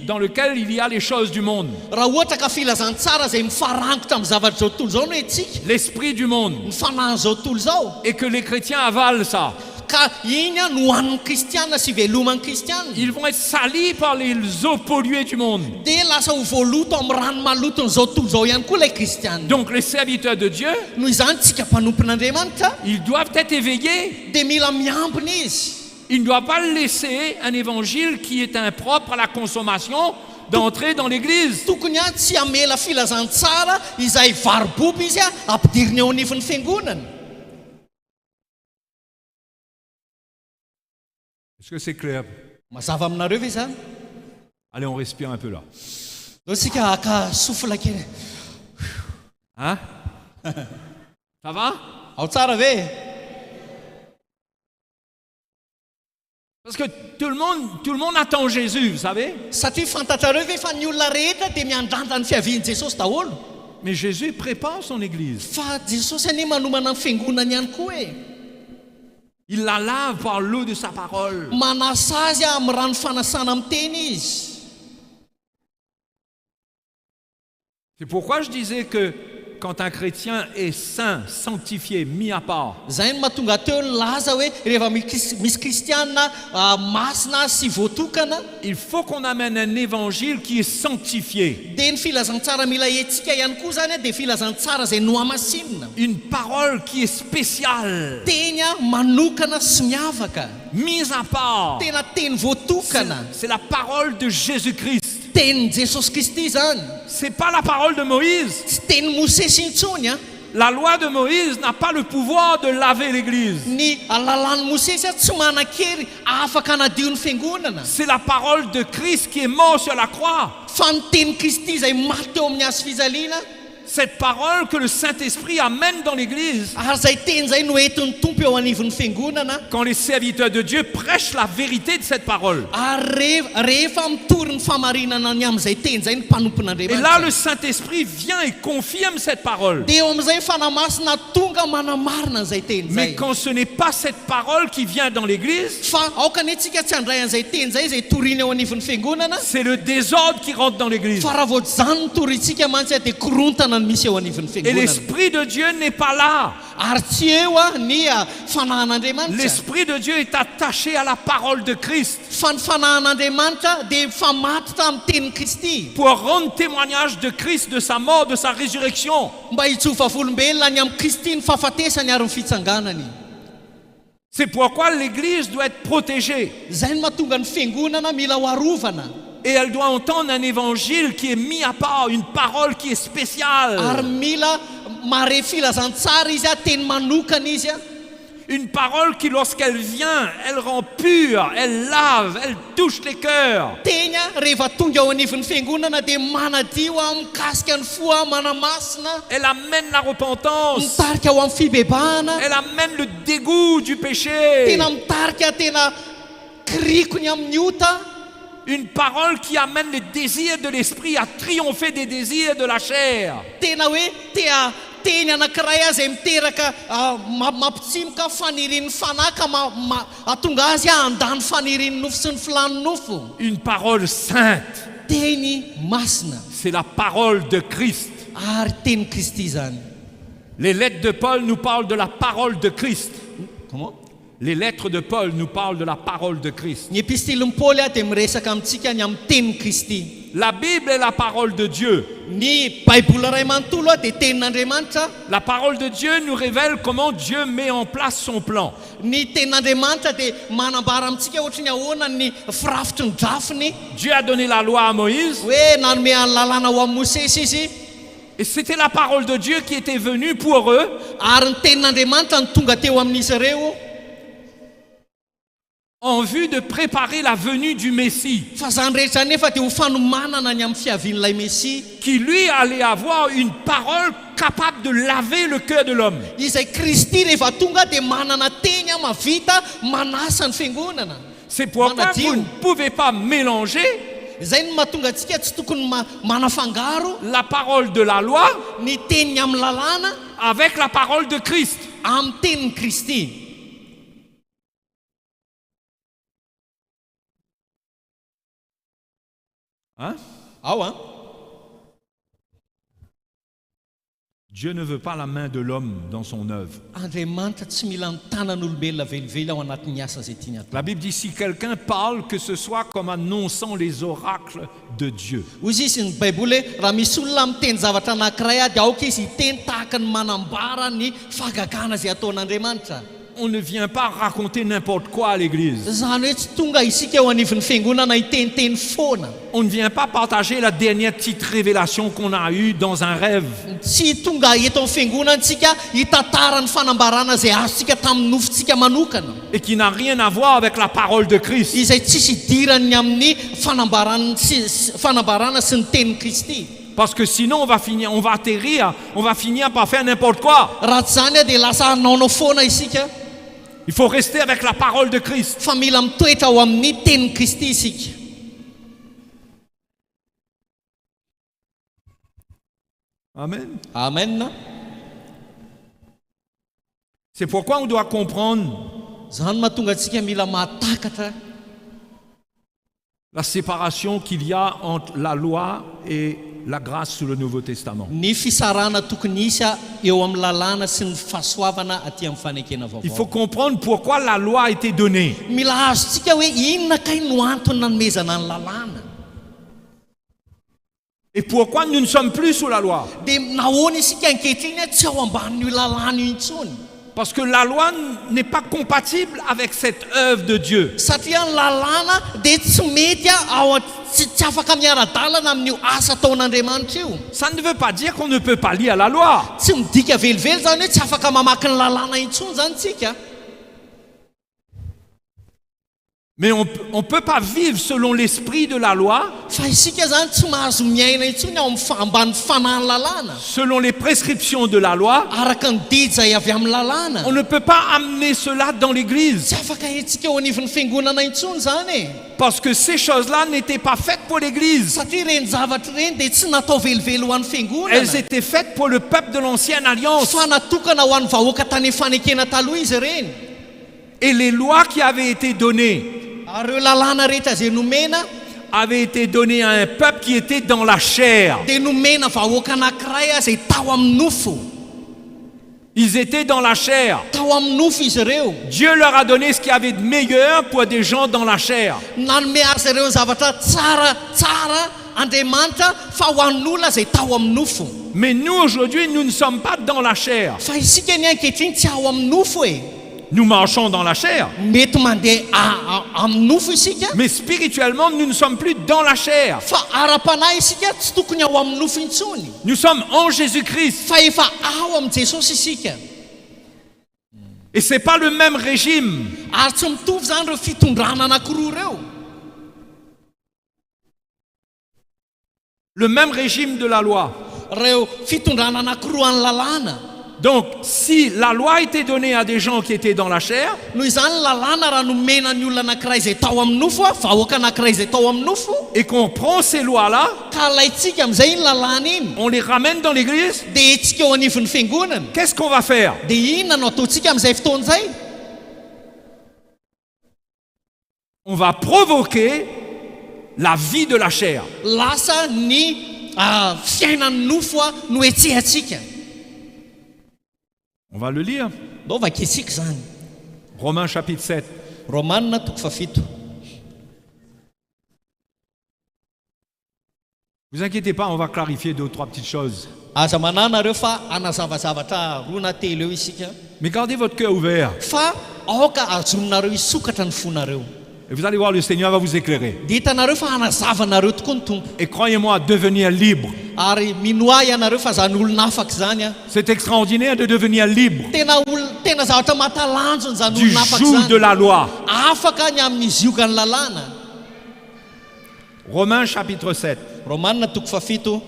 dans lequel il y a les choses du monde, Raha ohatra ka filazantsara izay mifarangotra amin'ny zavatra zao tontolo zao no entsika l'esprit du monde, ny fanahy zao tontolo zao et que les chrétiens avalent ça, ka iny a no hoan'ny kristianina sy veloman'ny kristianina ils vont être salis par les eaux polluées du monde. dia lasa ho voaloto amin'ny rano malotony zao tontolo zao ihany koa ilay kristianina. Donc les serviteurs de Dieu, Noho izany tsika mpanompon'Andriamanitra ils doivent être éveillés. dia mila miambina izy. Ils ne doivent pas laisser un évangile qui est impropre à la consommation d'entrer dans l'église. Tokony a tsy amela filazantsara izay varoboby izy a ampidiriny eo anivon'ny fiangonana. Est-ce que c'est clair? Mazava aminareo ve zany? Allez, on respire un peu là. Ao tsika aka sofla kely. Hein? Ça va? Ao tsara ve? Parce que tout le monde attend Jésus, vous savez? Satria fantatrareo ve fa ny olona rehetra dia miandranda ny fiavian'i Jesosy daholo. Mais Jésus prépare son église. Fa Jesosy anie manomana ny fiangonana ihany koa e. Il la lave par l'eau de sa parole. Manasa azy amin'ny rano fanasana amin'ny teny izy. C'est pourquoi je disais que quand un chrétien est saint, sanctifié, mis à part, Zay no mahatonga teo ny laza hoe rehefa misy kristianina masina sy voatokana il faut qu'on amène un évangile qui est sanctifié. dia ny filazantsara mila etsika ihany koa zany a dia filazantsara izay no amasinina. Une parole qui est spéciale, Teny a manokana sy miavaka. mise à part. Tena teny voatokana. C'est la parole de Jésus-Christ. Tenin'i Jesosy Kristy zany. C'est pas la parole de Moïse. Tsy teny Mosesy intsony a. La loi de Moïse n'a pas le pouvoir de laver l'église. Ny alalan'ny Mosesy a tsy manan-kery afaka hanadio ny fiangonana. C'est la parole de Christ qui est mort sur la croix. Fa ny teny Kristy izay maty teo amin'ny hazo fijaliana. Cette parole que le Saint-Esprit amène dans l'église. Ary zay teny zay no entin'ny tompo eo anivon'ny fiangonana. Quand les serviteurs de Dieu prêchent la vérité de cette parole. Ary rehefa mitory ny famarinana ny amin'izay teny zay ny mpanompon'Andriamanitra. Et là, le Saint-Esprit vient et confirme cette parole. Dia eo amin'izay fanamasina tonga manamarina an'izay teny Mais zay. quand ce n'est pas cette parole qui vient dans l'église, Fa aoka anetsika tsy handray an'izay teny zay izay toriana eo anivon'ny fiangonana. c'est le désordre qui rentre dans l'église. Fa raha vao zany ny torintsika mantsy a dia korontana ny misy eo anivon'ny Et fiangonana. l'Esprit de Dieu n'est pas là. Ary tsy eo a ny fanahan'Andriamanitra. L'Esprit de Dieu est attaché à la parole de Christ Fa ny fanahan'Andriamanitra dia famatotra amin'ny tenin'i Kristy. pour rendre témoignage de Christ, de sa mort, de sa résurrection. Mba hitsofa volombelona ny amin'ny Kristy ny fahafatesany ary ny fitsanganany. C'est pourquoi l'Église doit être protégée. Zay ny mahatonga ny fiangonana mila ho arovana. Et elle doit entendre un évangile qui est mis à part, une parole qui est spéciale. Ary mila mare filazantsara izy a teny manokana izy a. Une parole qui, lorsqu'elle vient, elle rend pure, elle lave, elle touche les cœurs. Teny a rehefa tonga ao anivon'ny fiangonana dia manadio a mikasika ny fo a manamasina. Elle amène la repentance. Mitarika ao amin'ny fibebahana. Elle amène le dégoût du péché. Tena mitarika tena kirikony amin'ny ota. Une parole qui amène les désirs de l'esprit à triompher des désirs de la chair. Tena hoe tea teny anankiray azy izay miteraka mampitsimoka fanirian'ny fanahy ka atonga azy handany fanirian'ny nofo sy ny filan'ny nofo. Une parole sainte. Teny masina C'est la parole de Christ. ary teny Kristy zany. Les lettres de Paul nous parlent de la parole de Christ. Comment? Les lettres de Paul nous parlent de la parole de Christ. Ny epistilyn'i Paoly a dia miresaka amintsika ny amin'ny tenin'i Kristy. La Bible est la parole de Dieu. Ny baibola ray manontolo a dia tenin'Andriamanitra. La parole de Dieu nous révèle comment Dieu met en place son plan. Ny tenin'Andriamanitra dia manambara amintsika ohatra ny ahoana ny firafitry ny drafiny. Dieu a donné la loi à Moïse. Hoe nanome ny lalàna ho amin'ny Mosesy izy. Et c'était la parole de Dieu qui était venue pour eux. Ary ny tenin'Andriamanitra ny tonga teo amin'izy ireo. en vue de préparer la venue du Messie, fa zany rehetra nefa dia ho fanomanana ny amin'ny fiavian'ilay Mesia qui lui allait avoir une parole capable de laver le cœur de l'homme. izay Kristy rehefa tonga dia manana teny mavita manasa ny fiangonana. C'est pourquoi Manadio. vous ne pouvez pas mélanger Izay no mahatonga antsika tsy tokony manafangaro la parole de la loi ny teniny amin'ny lalàna avec la parole de Christ. amin'ny tenin'ny Kristy. Hein? Ao a Dieu ne veut pas la main de l'homme dans son œuvre. Andriamanitra tsy mila ny tanan'olombelona velively ao anatin'ny asa izay tiany atao. La Bible dit si quelqu'un parle, que ce soit comme annonçant les oracles de Dieu. Hoy izy ny Baiboly hoe raha misy olona miteny zavatra anankiray dia aoka izy hiteny tahaka ny manambara ny fahagagana izay ataon'Andriamanitra. On ne vient pas raconter n'importe quoi à l'église. Zany hoe tsy tonga isika eo anivon'ny fiangonana hiteniteny foana. On ne vient pas partager la dernière petite révélation qu'on a eue dans un rêve. Tsy tonga eto amin'ny fiangonantsika hitantara ny fanambarana izay azontsika tamin'ny nofontsika manokana. Et qui n'a rien à voir avec la parole de Christ. Izay tsisy idirany amin'ny fanambarana sy ny tenin'ny Kristy. Parce que sinon on va atterrir, on va finir par faire n'importe quoi. Raha tsy zany dia lasa anaonao foana isika. Il faut rester avec la parole de Christ. Fa mila mitoetra ao amin'ny tenin'ny Kristy isika. Amen. Amen. C'est pourquoi on doit comprendre Zany mahatonga antsika mila mahatakatra la séparation qu'il y a entre la loi et la grâce sous le Nouveau Testament. ny fisarana tokony isy eo amin'ny lalàna sy ny fahasoavana aty amin'ny fanekena Il faut vaovao. comprendre pourquoi la loi a été donnée. Mila azontsika hoe inona kay no antony nanomezana ny lalàna. Et pourquoi nous ne sommes plus sous la loi. Dia nahoana isika ankehitriny tsy ao ambanin'io lalàna io intsony. Parce que la loi n'est pas compatible avec cette œuvre de Dieu. Satria ny lalàna dia tsy mety tsy afaka miara-dalana amin'io asa ataon'Andriamanitra io. Ça ne veut pas dire qu'on ne peut pas lire la loi. Tsy midika velively zany hoe tsy afaka mamaky ny lalàna intsony zany tsika. Mais on ne peut pas vivre selon l'esprit de la loi, Fa isika zany tsy mahazo miaina intsony ao ambany fanahy ny lalàna. selon les prescriptions de la loi. Araka ny didy izay avy amin'ny lalàna. On ne peut pas amener cela dans l'église. Tsy afaka hetsika eo anivon'ny fiangonana intsony zany e. Parce que ces choses-là n'étaient pas faites pour l'église. Satria reny zavatra reny dia tsy natao velively ho an'ny fiangonana. Elles étaient faites pour le peuple de l'ancienne alliance. Fa natokana ho an'ny vahoaka tany fanekena taloha izy reny. Et les lois qui avaient été données Ary ireo lalàna rehetra izay nomena avaient été données à un peuple qui était dans la chair. dia nomena vahoaka anankiray izay tao amin'ny nofo. Ils étaient dans la chair. Tao amin'ny nofo izy ireo. Dieu leur a donné ce qu'il y avait de meilleur pour des gens dans la chair. Nanome azy ireo zavatra tsara Andriamanitra fa ho an'olona izay tao amin'ny nofo. Mais nous, aujourd'hui, nous ne sommes pas dans la chair. Fa isika ny ankehitriny tsy ao amin'ny nofo e. Nous marchons dans la chair. Mety mandeha amin'ny nofo isika. Mais spirituellement, nous ne sommes plus dans la chair. Fa ara-panahy isika tsy tokony ao amin'ny nofo intsony. Nous sommes en Jésus-Christ. Fa efa ao amin'ny Jesosy isika. Et ce n'est pas le même régime. Ary tsy mitovy zany ireo fitondrana anankiroa ireo. Le même régime de la loi. Ireo fitondrana anankiroa ny lalàna. Donc, si la loi était donnée à des gens qui étaient dans la chair, Noho izany ny lalàna raha nomena ny olona anankiray izay tao amin'ny nofo vahoaka anankiray izay tao amin'ny nofo et qu'on prend ces lois-là, ka alaitsika amin'izay iny lalàna iny on les ramène dans l'église, dia etsika eo anivon'ny fiangonana. qu'est-ce qu'on va faire? Dia inona no ataontsika amin'izay fotoana izay? On va provoquer la vie de la chair. Lasa ny fiainan'ny nofo no etsehantsika. On va le lire. Mbao vaketsika zany. Romains chapitre 7. Romanina toko fafito. Vous inquiétez pas, on va clarifier deux ou trois petites choses. Aza mananareo fa anazavazavatra roa na telo eo isika. Mais gardez votre cœur ouvert. Fa aoka azoninareo isokatra ny fonareo. Et vous allez voir, le Seigneur va vous éclairer. dia hitanareo fa hanazavanareo tokoa ny tompo Et croyez-moi, devenir libre. ary minoay ianareo fa zany olona afaka zany a C'est extraordinaire de devenir libre tena zavatra mahatalanjony zany du olona afaka joug de zany la loi. afaka ny amin'ny zioka ny lalàna. Romains chapitre 7. Romanina toko fafito.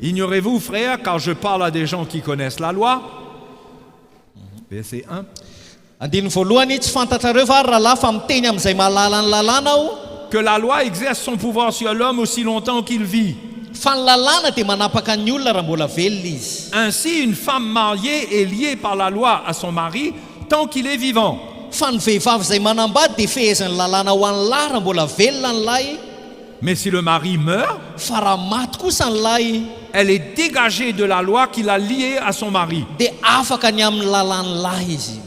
Ignorez-vous, frères, car je parle à des gens qui connaissent la loi. Verset 1. Andiny voalohany tsy fantatrareo va rahalahy fa miteny amin'izay mahalala ny lalàna aho Que la loi exerce son pouvoir sur l'homme aussi longtemps qu'il vit. fa ny lalàna dia manapaka ny olona raha mbola velona izy. Ainsi, une femme mariée est liée par la loi à son mari tant qu'il est vivant. Fa ny vehivavy izay manambady dia fehezan'ny lalàna ho an'ny lahy raha mbola velona ny lahy. Mais si le mari meurt, Fa raha maty kosa ny lahy elle est dégagée de la loi qui l'a liée à son mari. dia afaka ny amin'ny lalàn'ny lahy izy.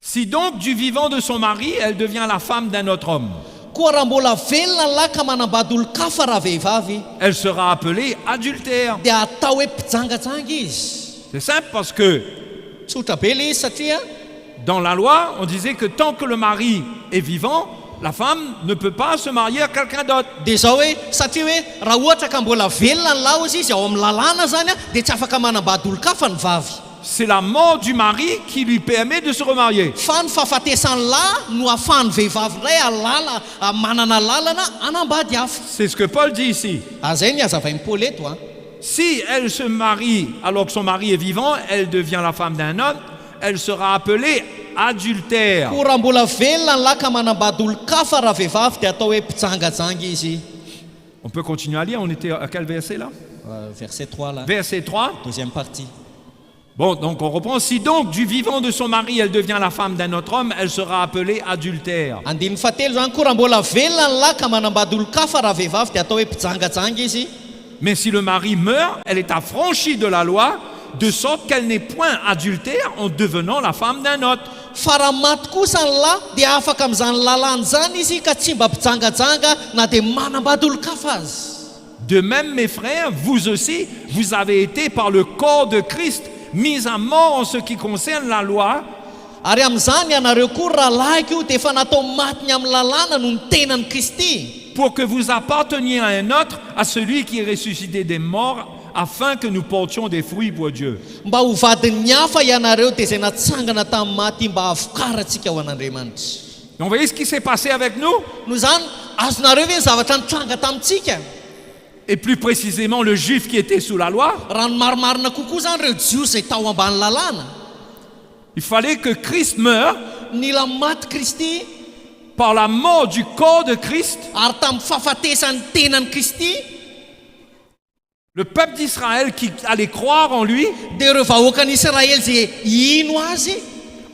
Si donc du vivant de son mari, elle devient la femme d'un autre homme, Koa raha mbola velona ny lahy ka manambady olo-kafa raha vehivavy elle sera appelée adultère. dia atao hoe mpijangajanga izy. C'est simple parce que Tsotra be le izy satria dans la loi, on disait que tant que le mari est vivant, la femme ne peut pas se marier à quelqu'un d'autre. dia zao hoe satria hoe raha ohatra ka mbola velona ny lahy izy izy ao amin'ny lalàna zany a dia tsy afaka manambady olo-kafa ny vavy. C'est la mort du mari qui lui permet de se remarier. Fa ny fahafatesan'ny lahy no ahafahan'ny vehivavy iray alala manana lalana anambady hafa. C'est ce que Paul dit ici. Zay ny hazavain'ny Paoly eto a. Si elle se marie alors que son mari est vivant, elle devient la femme d'un homme, elle sera appelée adultère. Koa raha mbola velona ny lahy ka manambady olo-kafa raha vehivavy dia atao hoe mpijangajanga izy. On peut continuer à lire, on était à quel verset là? Verset 3 là. Verset 3. Deuxième partie. Bon, donc on reprend. Si donc du vivant de son mari, elle devient la femme d'un autre homme, elle sera appelée adultère. Andiny fahatelo zany koa raha mbola velona ny lahy ka manambady olo-kafa raha vehivavy dia atao hoe mpijangajanga izy. Mais si le mari meurt, elle est affranchie de la loi, de sorte qu'elle n'est point adultère en devenant la femme d'un autre. Fa raha maty kosa ny lahy dia afaka amin'izany lalàna zany izy ka tsy mba mpijangajanga na dia manambady olo-kafa azy. De même, mes frères, vous aussi, vous avez été par le corps de Christ mis à mort en ce qui concerne la loi, Ary amin'izany ianareo koa raha lahy io dia efa natao maty ny amin'ny lalàna no ny tenan'i Kristy pour que vous apparteniez à un autre, à celui qui est ressuscité des morts, afin que nous portions des fruits pour Dieu. mba ho vadin'ny hafa ianareo dia izay natsangana tamin'ny maty mba havokarantsika ho an'Andriamanitra. Donc, vous voyez ce qui s'est passé avec nous? Noho izany azonareo ve ny zavatra nitranga tamintsika? Et plus précisément, le juif qui était sous la loi, Raha ny marimarina kokoa zany ireo jios izay tao ambany lalàna. il fallait que Christ meure Nila maty Kristy par la mort du corps de Christ. ary tamin'ny fahafatesan'ny tenan'i Kristy Le peuple d'Israël qui allait croire en lui dia ireo vahoakan'Israely izay ino azy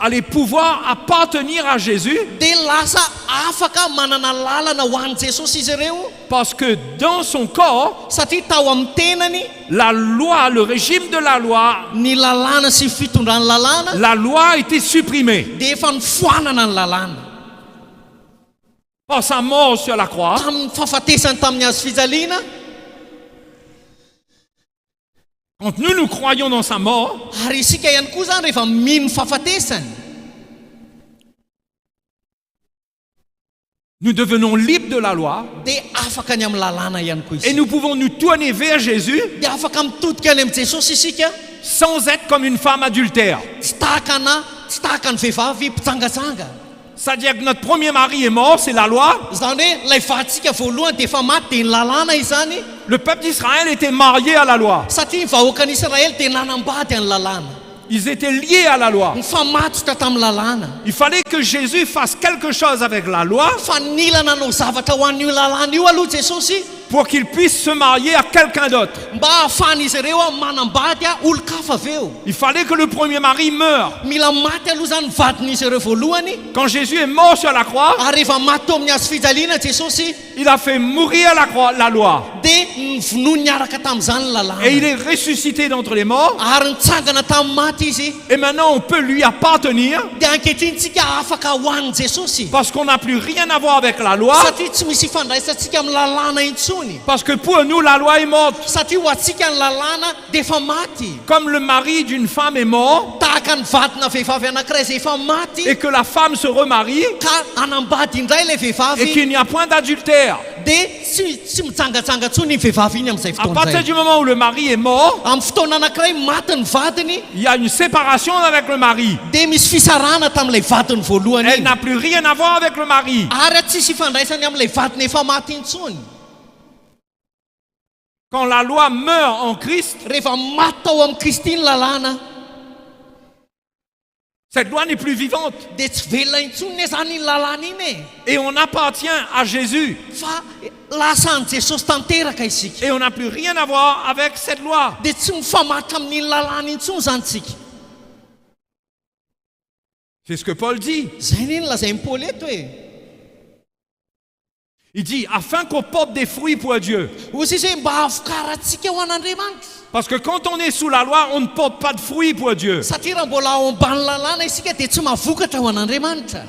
allait pouvoir appartenir à Jésus, dia lasa afaka manana lalana ho an'i Jesosy izy ireo parce que dans son corps, satria tao amin'ny tenany la loi, le régime de la loi, ny lalàna sy fitondran'ny lalàna la loi a été supprimée dia efa nifoanana ny lalàna par sa mort sur la croix. tamin'ny fahafatesany tamin'ny hazo fijaliana. Quand nous croyons dans sa mort, Ary isika ihany koa zany rehefa mino fahafatesany nous devenons libres de la loi dia afaka ny amin'ny lalàna ihany koa et izy nous pouvons nous tourner vers Jésus dia afaka mitodika any amin'ny Jesosy isika sans être comme une femme adultère. tsy tahaka ny vehivavy mpijangajanga. C'est-à-dire que notre premier mari est mort, c'est la loi. Zany hoe lay vatsika voalohany dia efa maty dia ny lalàna izany Le peuple d'Israël était marié à la loi. satria ny vahoakan'Israely dia nanambady any lalàna Ils étaient liés à la loi. nifamatotra tamin'ny lalàna Il fallait que Jésus fasse quelque chose avec la loi fa nila nanao zavatra ho an'io lalàna io aloha Jesosy pour qu'il puisse se marier à quelqu'un d'autre. mba ahafahan'izy ireo a manambady a olo-kafa avy eo. Il fallait que le premier mari meure. Mila maty aloha zany vadin'izy ireo voalohany Quand Jésus est mort sur la croix, ary rehefa maty teo amin'ny hazo fijaliana Jesosy il a fait mourir la loi. dia vonoa niaraka tamin'izany ny et il lalàna est ressuscité d'entre les morts. ary nitsangana tamin'ny maty izy Et maintenant, on peut lui appartenir dia ankehitriny tsika afaka hoan'ny Jesosy parce qu'on n'a plus rien à voir avec la loi. satria tsy misy ifandraisantsika amin'ny lalàna intsony Parce que pour nous, la loi est morte. satria ho antsika ny lalàna dia efa maty Comme le mari d'une femme est mort tahaka ny vatina vehivavy anankiray izay efa maty et que la femme se remarie ka anambady indray ilay et vehivavy qu'il n'y a point d'adultère. dia tsy mijangatsanga ntsony ny vehivavy iny amin'izay À partir fotoana du moment où le mari est mort, amin'ny fotoana anankiray maty ny vadiny il y a une séparation avec le mari. dia misy fisarana tamin'ilay vadiny voalohany Elle iny n'a plus rien à voir avec le mari. ary tsisy ifandraisany amin'ilay vadiny efa maty intsony Quand la loi meurt en Christ, rehefa maty tao amin'ny Kristy ny lalàna cette loi n'est plus vivante. dia tsy velona intsony ne zany iny lalàna iny e Et on appartient à Jésus. fa lasa any Jesosy tanteraka isika Et on n'a plus rien à voir avec cette loi. dia tsy mifamatitra amin'iny lalàna intsony zany tsika C'est ce que Paul dit. zay ny iny lazain'ny Paoly eto hoe Il dit, afin qu'on porte des fruits pour Dieu. ozy izy hoe mba havokarantsika ho an'Andriamanitra Parce que quand on est sous la loi, on ne porte pas de fruits pour Dieu. satria raha mbola ao ambany lalàna isika dia tsy mahavokatra ho an'Andriamanitra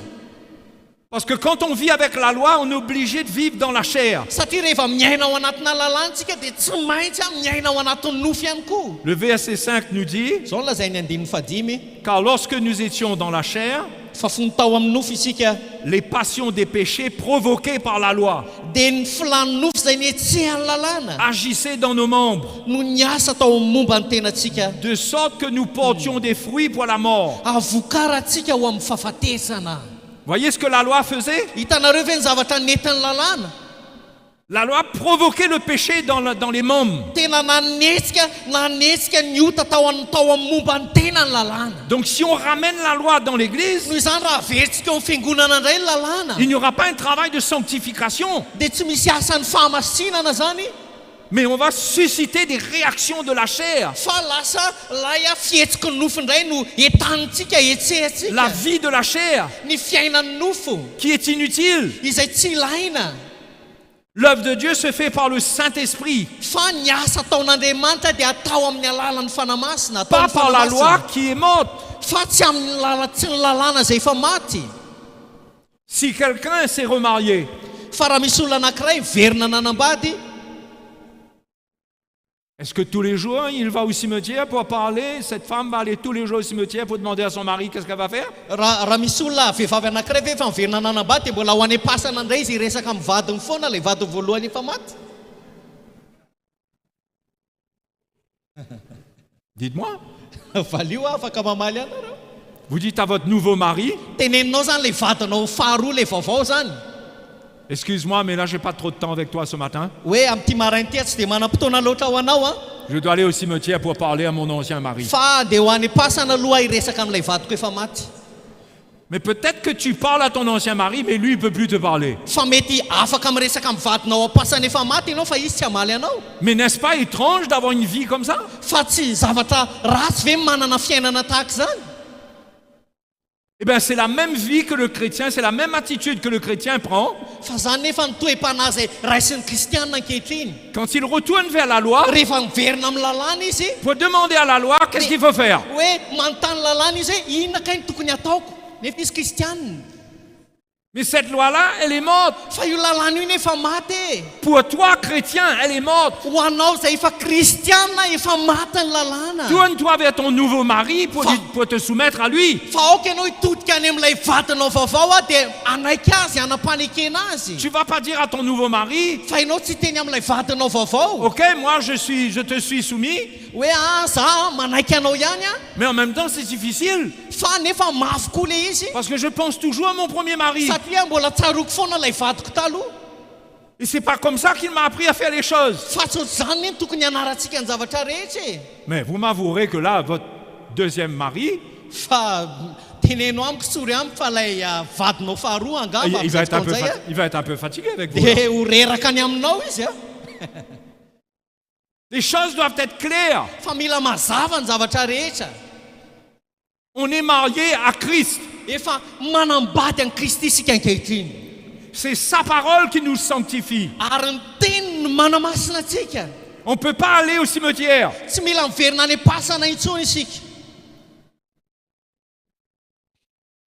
Parce que quand on vit avec la loi, on est obligé de vivre dans la chair. satria rehefa miaina ao anatina lalàntsika dia tsy maintsy miaina ao anatin'ny nofo ihany koa Le verset 5 nous dit, zao lazainy andininy fadimy car lorsque nous étions dans la chair, fa fony tao amin'ny nofo isika les passions des péchés provoquées par la loi dia ny filany nofo izay nietsehan'ny lalàna agissaient dans nos membres, no niasa tao amin'ny momba ny tenantsika de sorte que nous portions des fruits pour la mort. avokarantsika ho amin'ny fahafatesana Voyez ce que la loi faisait? hitanareo ve ny zavatra nentin'ny lalàna La loi provoquait le péché dans les membres. tena nanetsika ny ota tao amin'ny momba ny tena ny lalàna Donc si on ramène la loi dans l'église, noho izany raha veritsika eo fiangonana indray ny lalàna il n'y aura pas un travail de sanctification, dia tsy misy asan'ny fahamasinana zany mais on va susciter des réactions de la chair. fa lasa lay a fihetsiky ny nofo indray no etanitsika La etsehatsika vie de la chair ny fiainan'ny nofo qui est inutile. izay tsy ilaina L'œuvre de Dieu se fait par le Saint-Esprit, fa ny asa ataon'Andriamanitra dia atao amin'ny alalan'ny fanamasina pas par la loi qui est morte. fa tsy amin'ny tsy ny lalàna izay efa maty Si quelqu'un s'est remarié, fa raha misy olona anankiray verina nanambady est-ce que tous les jours il va au cimetière pour parler? Cette femme va aller tous les jours au cimetière pour demander à son mari qu'est-ce qu'elle va faire? raha misy olona vehivavy anankiray ve efa miverina nanambady dia mbola ho any am-pasana indray izy resaka amin'ny vadiny foana ilay vadiny voalohany efa maty Dites-moi. valio afaka mamaly anareo Vous dites à votre nouveau mari, teneninao zany lay vadinao faharoa lay vaovao zany excuse-moi, mais là j'ai pas trop de temps avec toi ce matin. hoe amin'ity marainy ty tsy dia manam-potoana loatra ho anao a Je dois aller au cimetière pour parler à mon ancien mari. fa dia ho any am-pasana aloha hiresaka amin'ilay vadiko efa maty Mais peut-être que tu parles à ton ancien mari, mais lui il peut plus te parler. fa mety afaka miresaka amin'ny vadinao am-pasana efa maty ianao fa izy tsy hamaly anao Mais n'est-ce pas étrange d'avoir une vie comme ça? fa tsy zavatra ratsy ve manana fiainana tahaka zany Eh bien c'est la même vie que le chrétien, c'est la même attitude que le chrétien prend. fa zany nefa ny toe-panazy raisin'ny kristianina ankehitriny Quand il retourne vers la loi, rehefa miverina amin'ny lalàna izy pour demander à la loi qu'est-ce qu'il faut faire. hoe manontany lalàna izy hoe inona kay ny tokony ataoko nefa izy kristianina Mais cette loi-là, elle est morte. fa io lalàna io nefa maty Pour toi, chrétien, elle est morte. ho anao izay efa kristianina efa maty ny lalàna Tourne-toi vers ton nouveau mari pour te soumettre à lui. fa aoka ianao hitodika any amin'ilay vadinao vaovao a dia anaiky azy anam-panekena azy Tu vas pas dire à ton nouveau mari, fa ianao tsy teny amin'ilay vadinao vaovao ok, moi je te suis soumis, hoe za manaiky anao ihany a mais en même temps c'est difficile fa nefa mafy koa le izy parce que je pense toujours à mon premier mari. satria mbola tsaroko foana ilay vadiko taloha Et c'est pas comme ça qu'il m'a appris à faire les choses. fa tsy ohatr'izany ny tokony hanarantsika ny zavatra rehetra e Mais vous m'avouerez que là, votre deuxième mari, fa tenenao amiko tsory amiko fa lay vadinao faharoa angamba il va être amin'izay il va être un peu fatigué avec vous. dia ho reraka ny aminao izy a Les choses doivent être claires. fa mila mazava ny zavatra rehetra On est marié à Christ. efa manambady an'i Kristy isika ankehitriny C'est sa parole qui nous sanctifie. Ary ny teniny no manamasina antsika. On ne peut pas aller au cimetière. Tsy mila miverina any am-pasana intsony isika.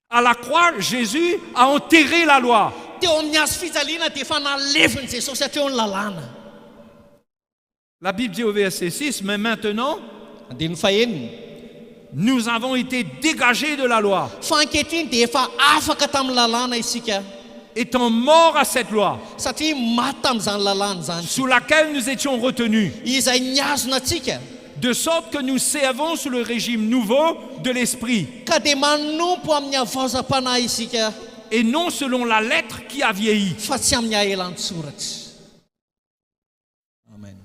À la croix, Jésus a enterré la loi. Teo amin'ny hazo fijaliana dia efa naleviny Jesosy hatreo ny lalàna. La Bible dit au verset 6, mais maintenant, Andiny faheniny. nous avons été dégagés de la loi, Fa ankehitriny dia efa afaka tamin'ny lalàna isika. étant morts à cette loi, Satria maty tamin'izany lalàna zany. sous laquelle nous étions retenus, Izay niazona antsika. de sorte que nous servons sous le régime nouveau de l'esprit, Ka dia manompo amin'ny avaozam-panahy isika. et non selon la lettre qui a vieilli. Fa tsy amin'ny aelan-tsoratra. Amen.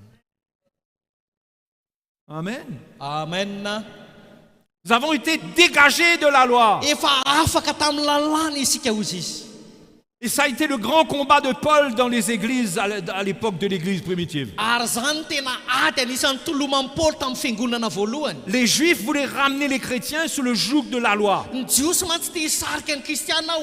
Amen. Amen. Nous avons été dégagés de la loi. Efa afaka tamin'ny lalàna isika ozy izy. Et ça a été le grand combat de Paul dans les églises à l'époque de l'église primitive. Ary zany tena ady anisan'ny toloman'i Paoly tamin'ny fiangonana voalohany. Les Juifs voulaient ramener les chrétiens sous le joug de la loi. Ny jiosy mantsy tia hisarika ny kristiana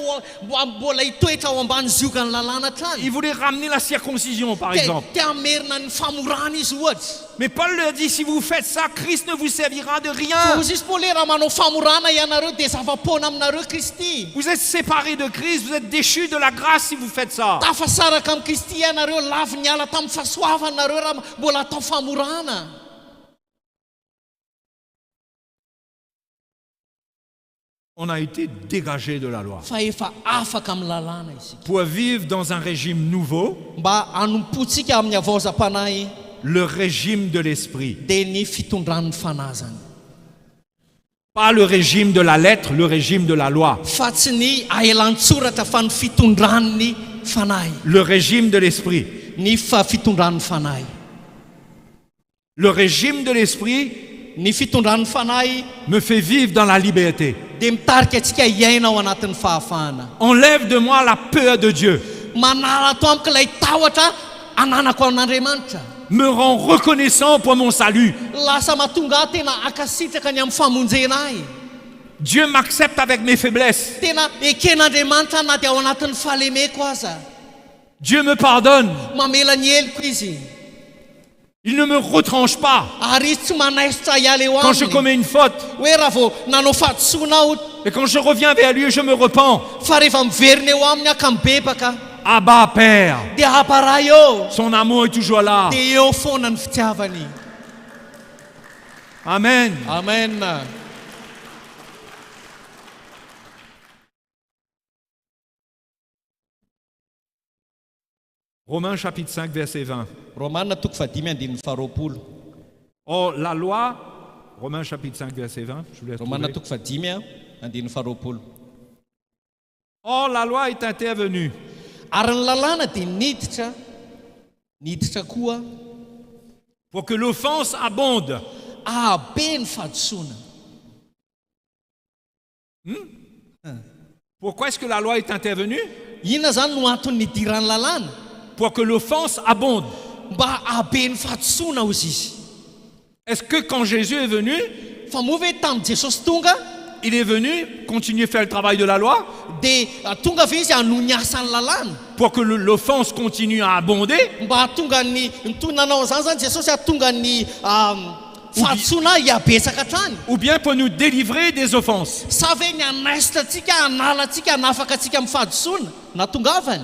mbola hitoetra ao ambany ziokany lalàna trany. Ils voulaient ramener la circoncision, par exemple. Tia amerina ny famorana izy ohatsy. Mais Paul leur dit, si vous faites ça, Christ ne vous servira de Fa rien. ozy izy Paoly raha manao famorana ianareo dia zava-poana aminareo Kristy. Vous êtes séparés de Christ, vous êtes déchus de la grâce si vous faites ça. Tafasaraka amin'ny Kristy ianareo, lavy niala tamin'ny fahasoavanareo raha mbola atao famorana. On a été dégagés de la loi Fa efa afaka amin'ny lalàna isika. pour vivre dans un régime nouveau, Mba hanompontsika amin'ny avaozam-panahy le régime de l'esprit. dia ny fitondran'ny fanahy zany. Pas le régime de la lettre, le régime de la loi. Fa tsy ny aelan-tsoratra fa ny fitondran'ny fanahy. Le régime de l'esprit. Ny fitondran'ny fanahy. Le régime de l'esprit Ny fitondran'ny fanahy me fait vivre dans la liberté. dia mitarika antsika hiaina ao anatin'ny fahafahana. Enlève de moi la peur de Dieu. Manala ato amiko ilay tahotra ananako an'Andriamanitra. Me rend reconnaissant pour mon salut. Lasa mahatonga ahy tena akasitraka ny amin'ny famonjena ahy. Dieu m'accepte avec mes faiblesses. Tena eken'Andriamanitra na dia ao anatin'ny fahalemeko aza. Dieu me pardonne. Mamela ny heliko izy. Il ne me retranche pas Ary izy tsy manaisitra hiala eo quand je aminy. commets une faute. Hoe raha vao nanao fahadisoana aho Et quand je reviens vers lui, je me repens. fa rehefa miverina eo aminy aho ka mibebaka Abba, Père. dia haparay eo. Son amour est toujours là. Dia eo foana ny fitiavany. Amen. Amen. Romains chapitre 5, verset 20. Romanina toko fadimy andininy faharoapolo. Oh, la loi, Romains chapitre 5, verset 20, je vous laisse Romanina trouver. toko fadimy andininy faharoapolo. Or, la loi est intervenue Ary ny lalàna dia niditra koa pour que l'offense abonde. ahabe ny fahadisoana. Pourquoi est-ce que la loi est intervenue? Inona zany no antony nidiran'ny lalàna? Pour que l'offense abonde. Mba ahabe ny fahadisoana ozy izy. Est-ce que quand Jésus est venu, Fa moa ve tamin'ny Jesosy tonga il est venu continuer à faire le travail de la loi dia tonga ve izy hanohy ny asan'ny lalàna? pour que l'offense continue à abonder? Mba hatonga ny nanao zany zany Jesosy hatonga ny fahadisoana hiabetsaka hatrany. Ou bien pour nous délivrer des offenses? Sa ve ny anaisitra antsika, hanala antsika, hanafaka antsika amin'ny fahadisoana natongavany?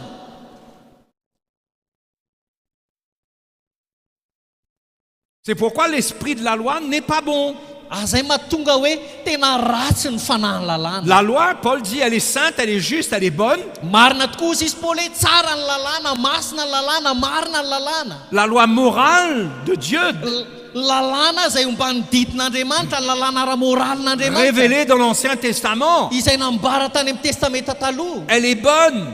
C'est pourquoi l'esprit de la loi n'est pas bon. Zay mahatonga hoe tena ratsy ny fanahin'ny lalàna. La loi, Paul dit, elle est sainte, elle est juste, elle est bonne. Marina tokoa izy Paoly hoe tsara ny lalàna, masina ny lalàna, marina ny lalàna. La loi morale de Dieu, Lalàna izay omban'ny didin'Andriamanitra, ny lalàna ara-moralin'Andriamanitra. révélée dans l'Ancien Testament, Izay nambara tany amin'ny testamenta taloha. elle est bonne,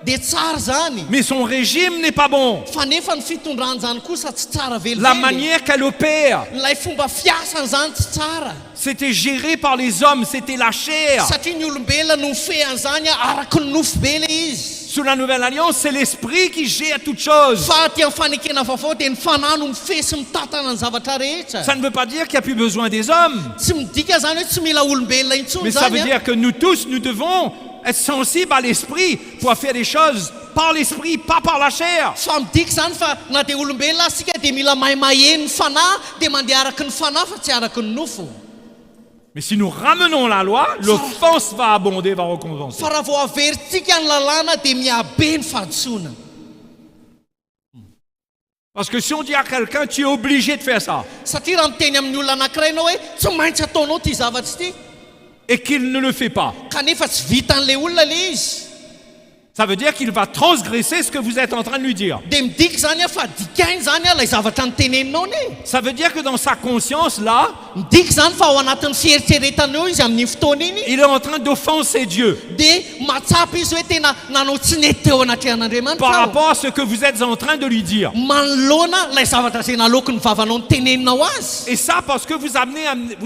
Dia tsara zany. mais son régime n'est pas bon. Fa nefa ny fitondrany zany kosa tsy tsara La velively. manière qu'elle opère, Ilay fomba fiasany zany tsy tsara. c'était géré par les hommes, c'était la chair. Satria ny olombelona no mifehany zany araky ny nofo be le izy. Sous la Nouvelle Alliance, c'est l'esprit qui gère toutes choses. Fa aty amin'ny fanekena vaovao dia ny fanahy no mifesy mitatana ny zavatra rehetra. Ça ne veut pas dire qu'il n'y a plus besoin des hommes, Tsy midika zany hoe tsy mila olombelona intsony mais ça veut zany. dire que nous tous, nous devons être sensibles à l'esprit pour faire des choses par l'esprit, pas par la chair. fa midika zany fa na dia olombelona asika dia mila mahemahe ny fanahy dia mandeha araky ny fanahy fa tsy araky ny nofo. Mais si nous ramenons la loi, l'offense va abonder, va recompenser. Fa raha vao averintsika ny lalàna dia miabe ny fahantsoana. Parce que si on dit à quelqu'un, tu es obligé de faire ça, Satria raha miteny amin'ny olona anankiray ianao hoe tsy maintsy ataonao ty zavatra ity, et qu'il ne le fait pas, kanefa tsy vitan'ilay olona le izy, ça veut dire qu'il va transgresser ce que vous êtes en train de lui dire. dia midika zany a fa dikainy zany a ilay zavatra niteneninao ne. Ça veut dire que dans sa conscience, là, Midika zany fa ao anatin'ny fieritreretanao izy amin'ny fotoana iny il est en train d'offenser Dieu dia matsapa izy hoe tena nanao tsy nety teo anatrehan'Andriamanitra par aho. rapport à ce que vous êtes en train de lui dire. Manoloana ilay zavatra izay naloko ny vavanao niteneninao azy. Et ça parce que vous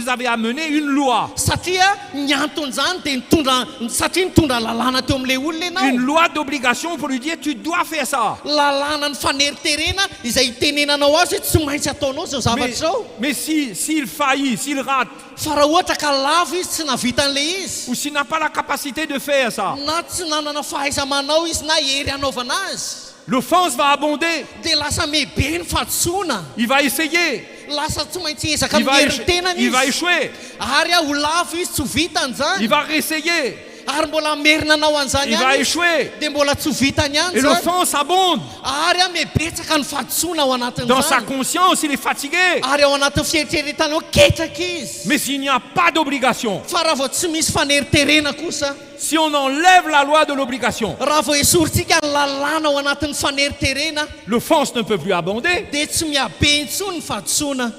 avez amené une loi. Satria ny antony zany dia nitondra lalàna teo amin'ilay olona Une ianao. loi d'obligation pour lui dire, tu dois faire ça. Lalàna ny faneriterena izay itenenanao azy hoe tsy maintsy ataonao zao zavatra zao. Mais s'il faillit, s'il rate, Fa raha ohatra ka lava izy tsy navita an'ilay izy, ou s'il n'a pas la capacité de faire ça, na tsy nanana fahaiza-manao izy na hery hanaovana azy, l'offense va abonder. dia lasa mebe ny fahantsoana. Il va essayer, Lasa tsy maintsy ezaka il va, mihery ny tenany il va izy. échouer, Ary ho lava izy tsy ho vita il an'izany. va réessayer, Ary mbola merina anao an'izany il va ihany izy, échouer. dia mbola tsy ho vitany ihany Et zany. l'offense abonde. Ary mebetsaka ny fahantsoana ao Dans sa anatin'izany. conscience, il est fatigué. Ary ao anatin'ny fieritreretana ketraka izy. Mais s'il n'y a pas d'obligation, Fa raha vao tsy misy faneriterena kosa, si on enlève la loi de l'obligation, raha vao esorintsika ny lalàna ao anatin'ny faneriterena, l'offense ne peut plus abonder. dia tsy miabe intsony ny fahantsoana.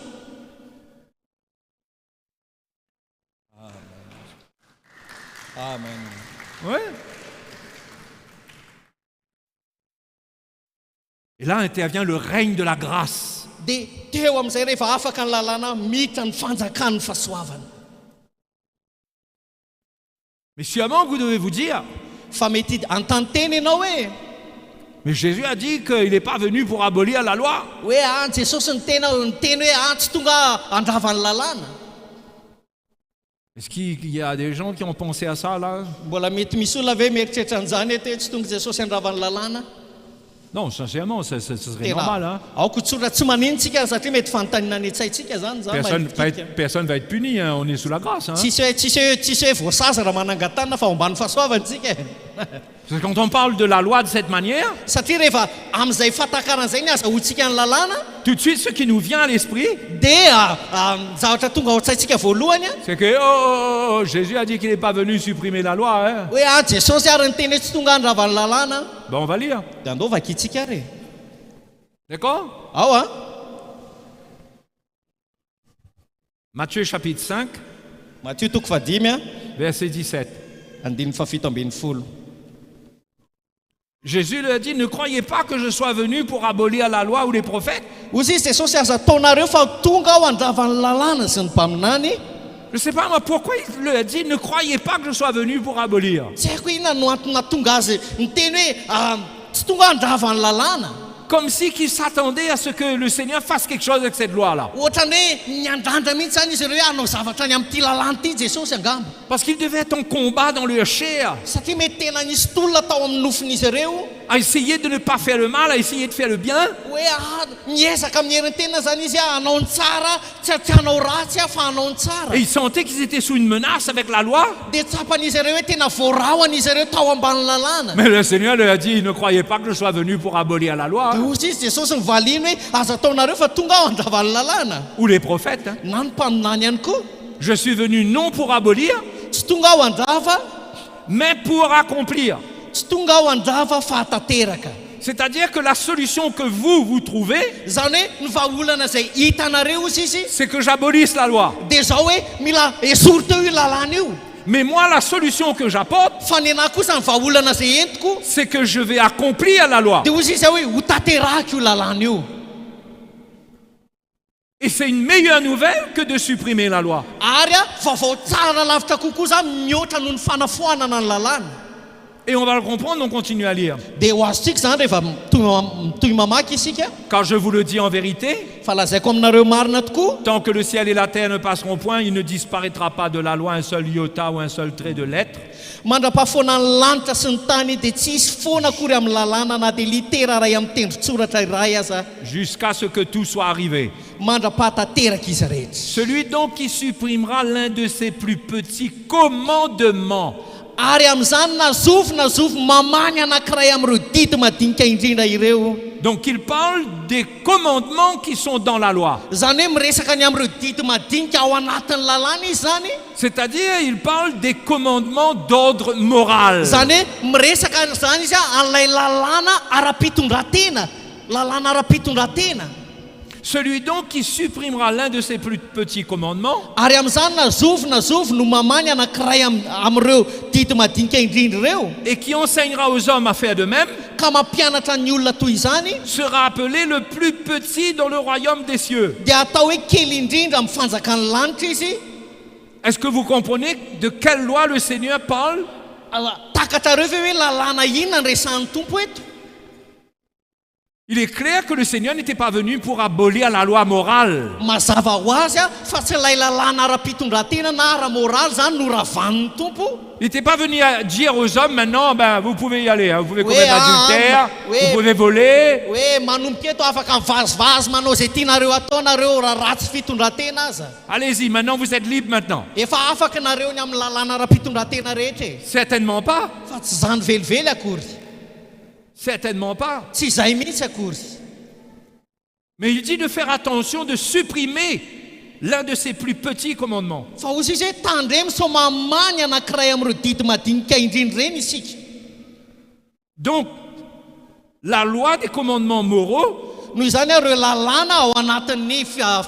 Ouais. Et là intervient le règne de la grâce. Dia teo amin'izay rehefa afaka ny lalàna miditra ny fanjakan'ny fahasoavana. Mais sciemment, vous devez vous dire, Fa mety antany-teny ianao hoe mais Jésus a dit qu'il n'est pas venu pour abolir la loi. Jesosy niteny hoe tsy tonga andrava ny lalàna. Est-ce qu'il y a des gens qui ont pensé à ça là? Mbola mety misy olona ve mieritreritra an'izany hoe tsy tonga Jesosy andrava ny lalàna? Non, sincèrement, ce serait Dia normal. raha Hein? aoko tsotra tsy manintsika satria mety fanontaniana ny an-tsaintsika zany zany Personne va être puni, hein? On est sous la grâce. Hein? tsisy hoe voasaza raha manangatana fa ombany fahasoavantsika. Parce que quand on parle de la loi de cette manière, Satria rehefa amin'izay fatakaran'izay ny azahoantsika ny lalàna, tout de suite, ce qui nous vient à l'esprit, dia zavatra tonga ao an-tsaintsika voalohany c'est que Jésus a dit qu'il n'est pas venu supprimer la loi. Hein? hoe Jesosy ary niteny hoe tsy tonga andrava ny lalàna. Ben, on va lire. Dia andao vakitsika re. D'accord? Ao a Matthieu chapitre 5, Matthieu toko fadimy verset 17. andin'ny fafito ambin'ny folo. Jésus lui a dit, ne croyez pas que je sois venu pour abolir la loi ou les prophètes. Ozy izy Jesosy aza ataonareo fa tonga aho andrava ny lalàna sy ny mpaminany. Je ne sais pas moi pourquoi il lui a dit, ne croyez pas que je sois venu pour abolir. Tsy haiko inona no antony nahatonga azy niteny hoe tsy tonga andrava ny lalàna. Comme si qu'il s'attendait à ce que le Seigneur fasse quelque chose avec cette loi-là. Ohatrany hoe niandrandra mihitsy zany izy ireo hoe hanao zavatra ny amin'ity lalàna ity Jesosy angamba. Parce qu'il devait être en combat dans leur chair, Satria mety tena nisy tolona tao amin'ny nofon'izy ireo à essayer de ne pas faire le mal, à essayer de faire le bien. hoe miezaka amin'ny herin'ny tena zany izy hanao ny tsara, tsy hanao ratsy fa hanao ny tsara. Et ils sentaient qu'ils étaient sous une menace avec la loi. Dia tsapan'izy ireo hoe tena voaraoan'izy ireo tao ambany lalàna. Mais le Seigneur leur a dit, ne croyez pas que je sois venu pour abolir la loi. Ozy izy Jesosy mivaliny hoe aza ataonareo fa tonga aho andrava ny lalàna. Ou les prophètes. Hein. Na ny mpaminany ihany koa Je suis venu non pour abolir, tsy tonga aho andrava, mais pour accomplir. tsy tonga aho andrava fahatateraka. C'est-à-dire que la solution que vous trouvez, Zany hoe ny vahaolana izay hitanareo izy izy c'est que j'abolisse la loi. dia zao hoe mila esory teo io lalàna io. Mais moi, la solution que j'apporte, Fa ny anahy kosa ny vahaolana izay entiko c'est que je vais accomplir la loi. dia ozy izy hoe ho tateraka io lalàna io. Et c'est une meilleure nouvelle que de supprimer la loi. Ary vaovao tsara lavitra kokoa zany mihoatra noho ny fanafoanana ny lalàna. Et on va le comprendre, on continue à lire. dia ho azontsika zany rehefa toy mamaky isika. Car je vous le dis en vérité, Fa lazaiko aminareo marina tokoa, tant que le ciel et la terre ne passeront point, il ne disparaîtra pas de la loi un seul iota ou un seul trait de lettre, mandra-pahafoana ny lanitra sy ny tany dia tsy hisy foana akory amin'ny lalàna na dia litera ray amin'ny tendron-tsoratra iray aza jusqu'à ce que tout soit arrivé. mandra-pahatateraka izy rehetra. Celui donc qui supprimera l'un de ses plus petits commandements, Ary amin'izany nazovy mamany anankiray amin'ireo didy madinika indrindra ireo. donc il parle des commandements qui sont dans la loi. Zany hoe miresaka ny amin'ireo didy madinika ao anatin'ny lalàna izy zany. C'est-à-dire, il parle des commandements d'ordre moral. Zany hoe miresaka zany izy an'ilay lalàna ara-pitondratena. Lalàna ara-pitondratena. Celui donc qui supprimera l'un de ses plus petits commandements Ary amin'izany nazovy no mamany anankiray amin'ireo didy madinika indrindra ireo. et qui enseignera aux hommes à faire de même Ka mampianatra ny olona toy izany sera appelé le plus petit dans le royaume des cieux. dia atao hoe kely indrindra amin'ny fanjakan'ny lanitra izy. Est-ce que vous comprenez de quelle loi le Seigneur parle? Takatrareo ve hoe lalàna inona ny resahan'ny tompo eto? Il est clair que le Seigneur n'était pas venu pour abolir la loi morale. Mazava ho azy fa tsy ilay lalàna ara-pitondratena na ara-moraly zany no ravanin'ny tompo. Il n'était pas venu à dire aux hommes maintenant, ben, vous pouvez y aller, hein, vous pouvez Oui, commettre adultère, oui. vous pouvez voler. Hoe manomboka eto afaka mivazivazy manao zay tianareo ataonareo raha ratsy fitondratena aza. Allez-y, maintenant vous êtes libres maintenant. Efa afaka nareo ny amin'ny lalàna ara-pitondratena rehetra e. Certainement pas. Fa tsy zany velively akory. Certainement pas. Tsy izay mihitsy akory. Mais il dit de faire attention de supprimer l'un de ses plus petits commandements. Fa ozy izy hoe tandremo so mamany anankiray amin'ireo didy madinika indrindra reny isika. Donc, la loi des commandements moraux Noho izany ireo lalàna ao anatin'ny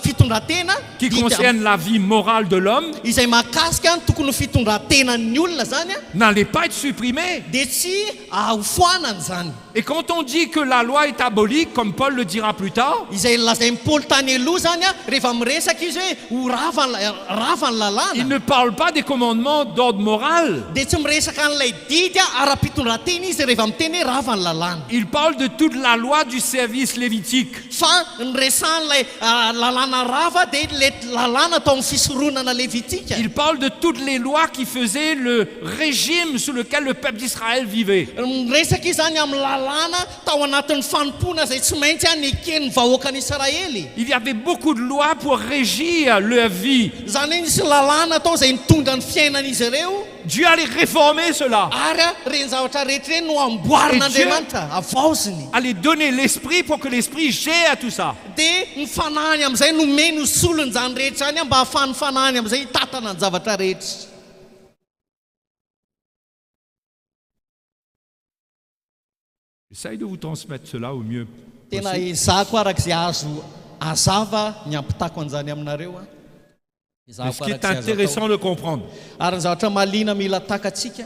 fitondratena qui concernent la vie morale de l'homme izay mahakasika ny tokony fitondrantenan'ny olona zany n'allaient pas être supprimés. dia tsy ahofoanany zany. Et quand on dit que la loi est abolie, comme Paul le dira plus tard, Izay lazain'ny Paoly tany aloha zany rehefa miresaka izy hoe ho ravany lalàna. il ne parle pas des commandements d'ordre moral. Dia tsy miresaka an'ilay didy ara-pitondratena izy rehefa miteny hoe ravany lalàna. Il parle de toute la loi du service lévitique. Fa nyresan'ilay lalàna rava dia le lalàna atao amin'ny fisoronana levitika. Il parle de toutes les lois qui faisaient le régime sous lequel le peuple d'Israël vivait. Miresaka izy zany amin'ny lalàna tao anatin'ny fanompoana izay tsy maintsy nikenin'ny vahoakan'i Israely. Il y avait beaucoup de lois pour régir leur vie. Zany hoe nisy lalàna atao izay nitondra ny fiainan'izy ireo. Dieu allait réformer cela, Ary reny zavatra rehetra reny no amboarin'Andriamanitra avaoziny. allait donner l'esprit pour que l'esprit gère tout ça. Dia ny fanahiny amin'izay nomeny solony zany rehetra zany mba hahafahan'ny fanahiny amin'izay hitatana ny zavatra rehetra. J'essaye de vous transmettre cela au mieux Tena possible. ezahako arak'izay azo azava ny ampitako an'izany aminareo. Mais ce qui est intéressant de comprendre, Ary ny zavatra mahaliana mila takatsika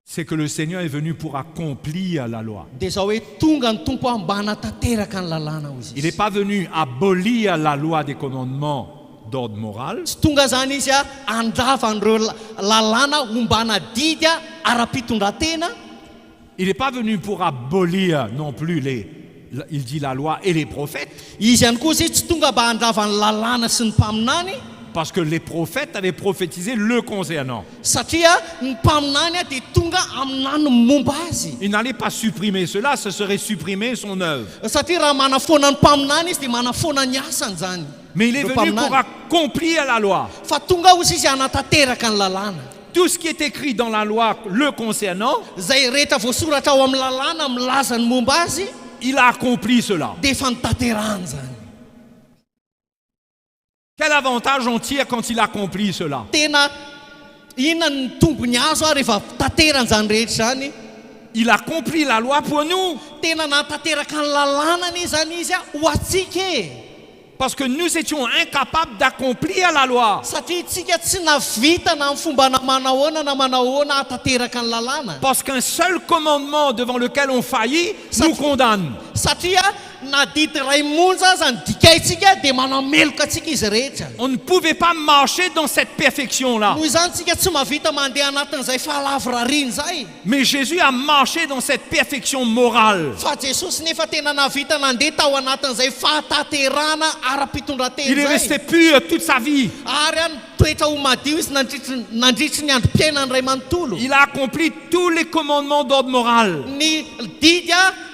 c'est que le Seigneur est venu pour accomplir la loi. dia zao hoe tonga ny tompo mba hanatanteraka ny lalàna hoy Il izy. n'est pas venu abolir la loi des commandements d'ordre moral. Tsy tonga zany izy andrava an'ireo lalàna ho mba hanadidy ara-pitondratena. Il n'est pas venu pour abolir non plus il dit la loi et les prophètes, Izy ihany koa izy tsy tonga mba handrava ny lalàna sy ny mpaminany parce que les prophètes avaient prophétisé le concernant. satria ny mpaminany dia tonga aminany momba azy. Il n'allait pas supprimer cela, ce serait supprimer son œuvre. Satria raha manafoana ny mpaminany izy dia manafoana ny asany zany. Mais il est Le venu mpaminany. pour accomplir la loi. Fa tonga ozy izy hanatanteraka ny lalàna. Tout ce qui est écrit dans la loi le concernant, Zay rehetra voasoratra ao amin'ny lalàna milaza ny momba azy il a accompli cela. dia efa nitaterahany zany. Quel avantage on tire quand il accomplit cela? Tena inona ny tombony azo rehefa taterany zany rehetra zany. Il accomplit la loi pour nous. Tena natateraka ny lalànany zany izy ho atsika e. Parce que nous étions incapables d'accomplir la loi. Satria tsika tsy navita na amin'ny fomba na manahoana na manahoana hatateraka ny lalàna. Parce qu'un seul commandement devant lequel on faillit nous condamne. Satria na dity ray monja aza ny dikaitsika dia manameloka atsika izy rehetra. On ne pouvait pas marcher dans cette perfection-là. Noho izany tsika tsy mahavita mandeha anatin'izay fahalavorariana zay. Mais Jésus a marché dans cette perfection morale. Fa Jesosy nefa tena nahavita nandeha tao anatin'izay fahataterana Il est ara-pitondrateny resté zay. pur toute sa vie. Ary any toetra ho madio izy nandritry ny androm-piainany ray manontolo. Il a accompli tous les commandements d'ordre moral. Ny didy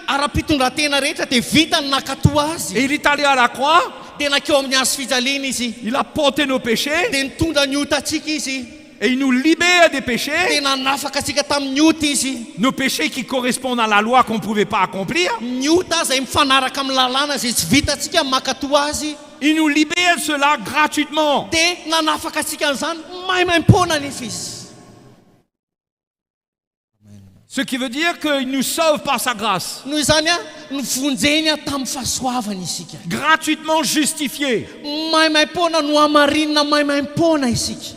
ara-pitondratena rehetra dia vita ny nakatoa Et azy. il est allé à la croix, Dia nakeo amin'ny hazo fijaliana izy. il a porté nos péchés Dia nitondra ny ota atsika izy. et il nous libère des péchés. Dia nanafaka atsika tamin'ny ota izy. Nos péchés qui correspondent à la loi qu'on ne pouvait pas accomplir. Ny ota izay mifanaraka amin'ny lalàna izay tsy vita atsika makatoa azy. Il nous libère cela gratuitement. Dia nanafaka atsika an'izany maimaim-poana nefa izy. Ce qui veut dire qu'il nous sauve par sa grâce. Noho izany nivonjeny tamin'ny fahasoavana isika. Gratuitement justifié. Maimaim-poana no amarinina maimaim-poana isika.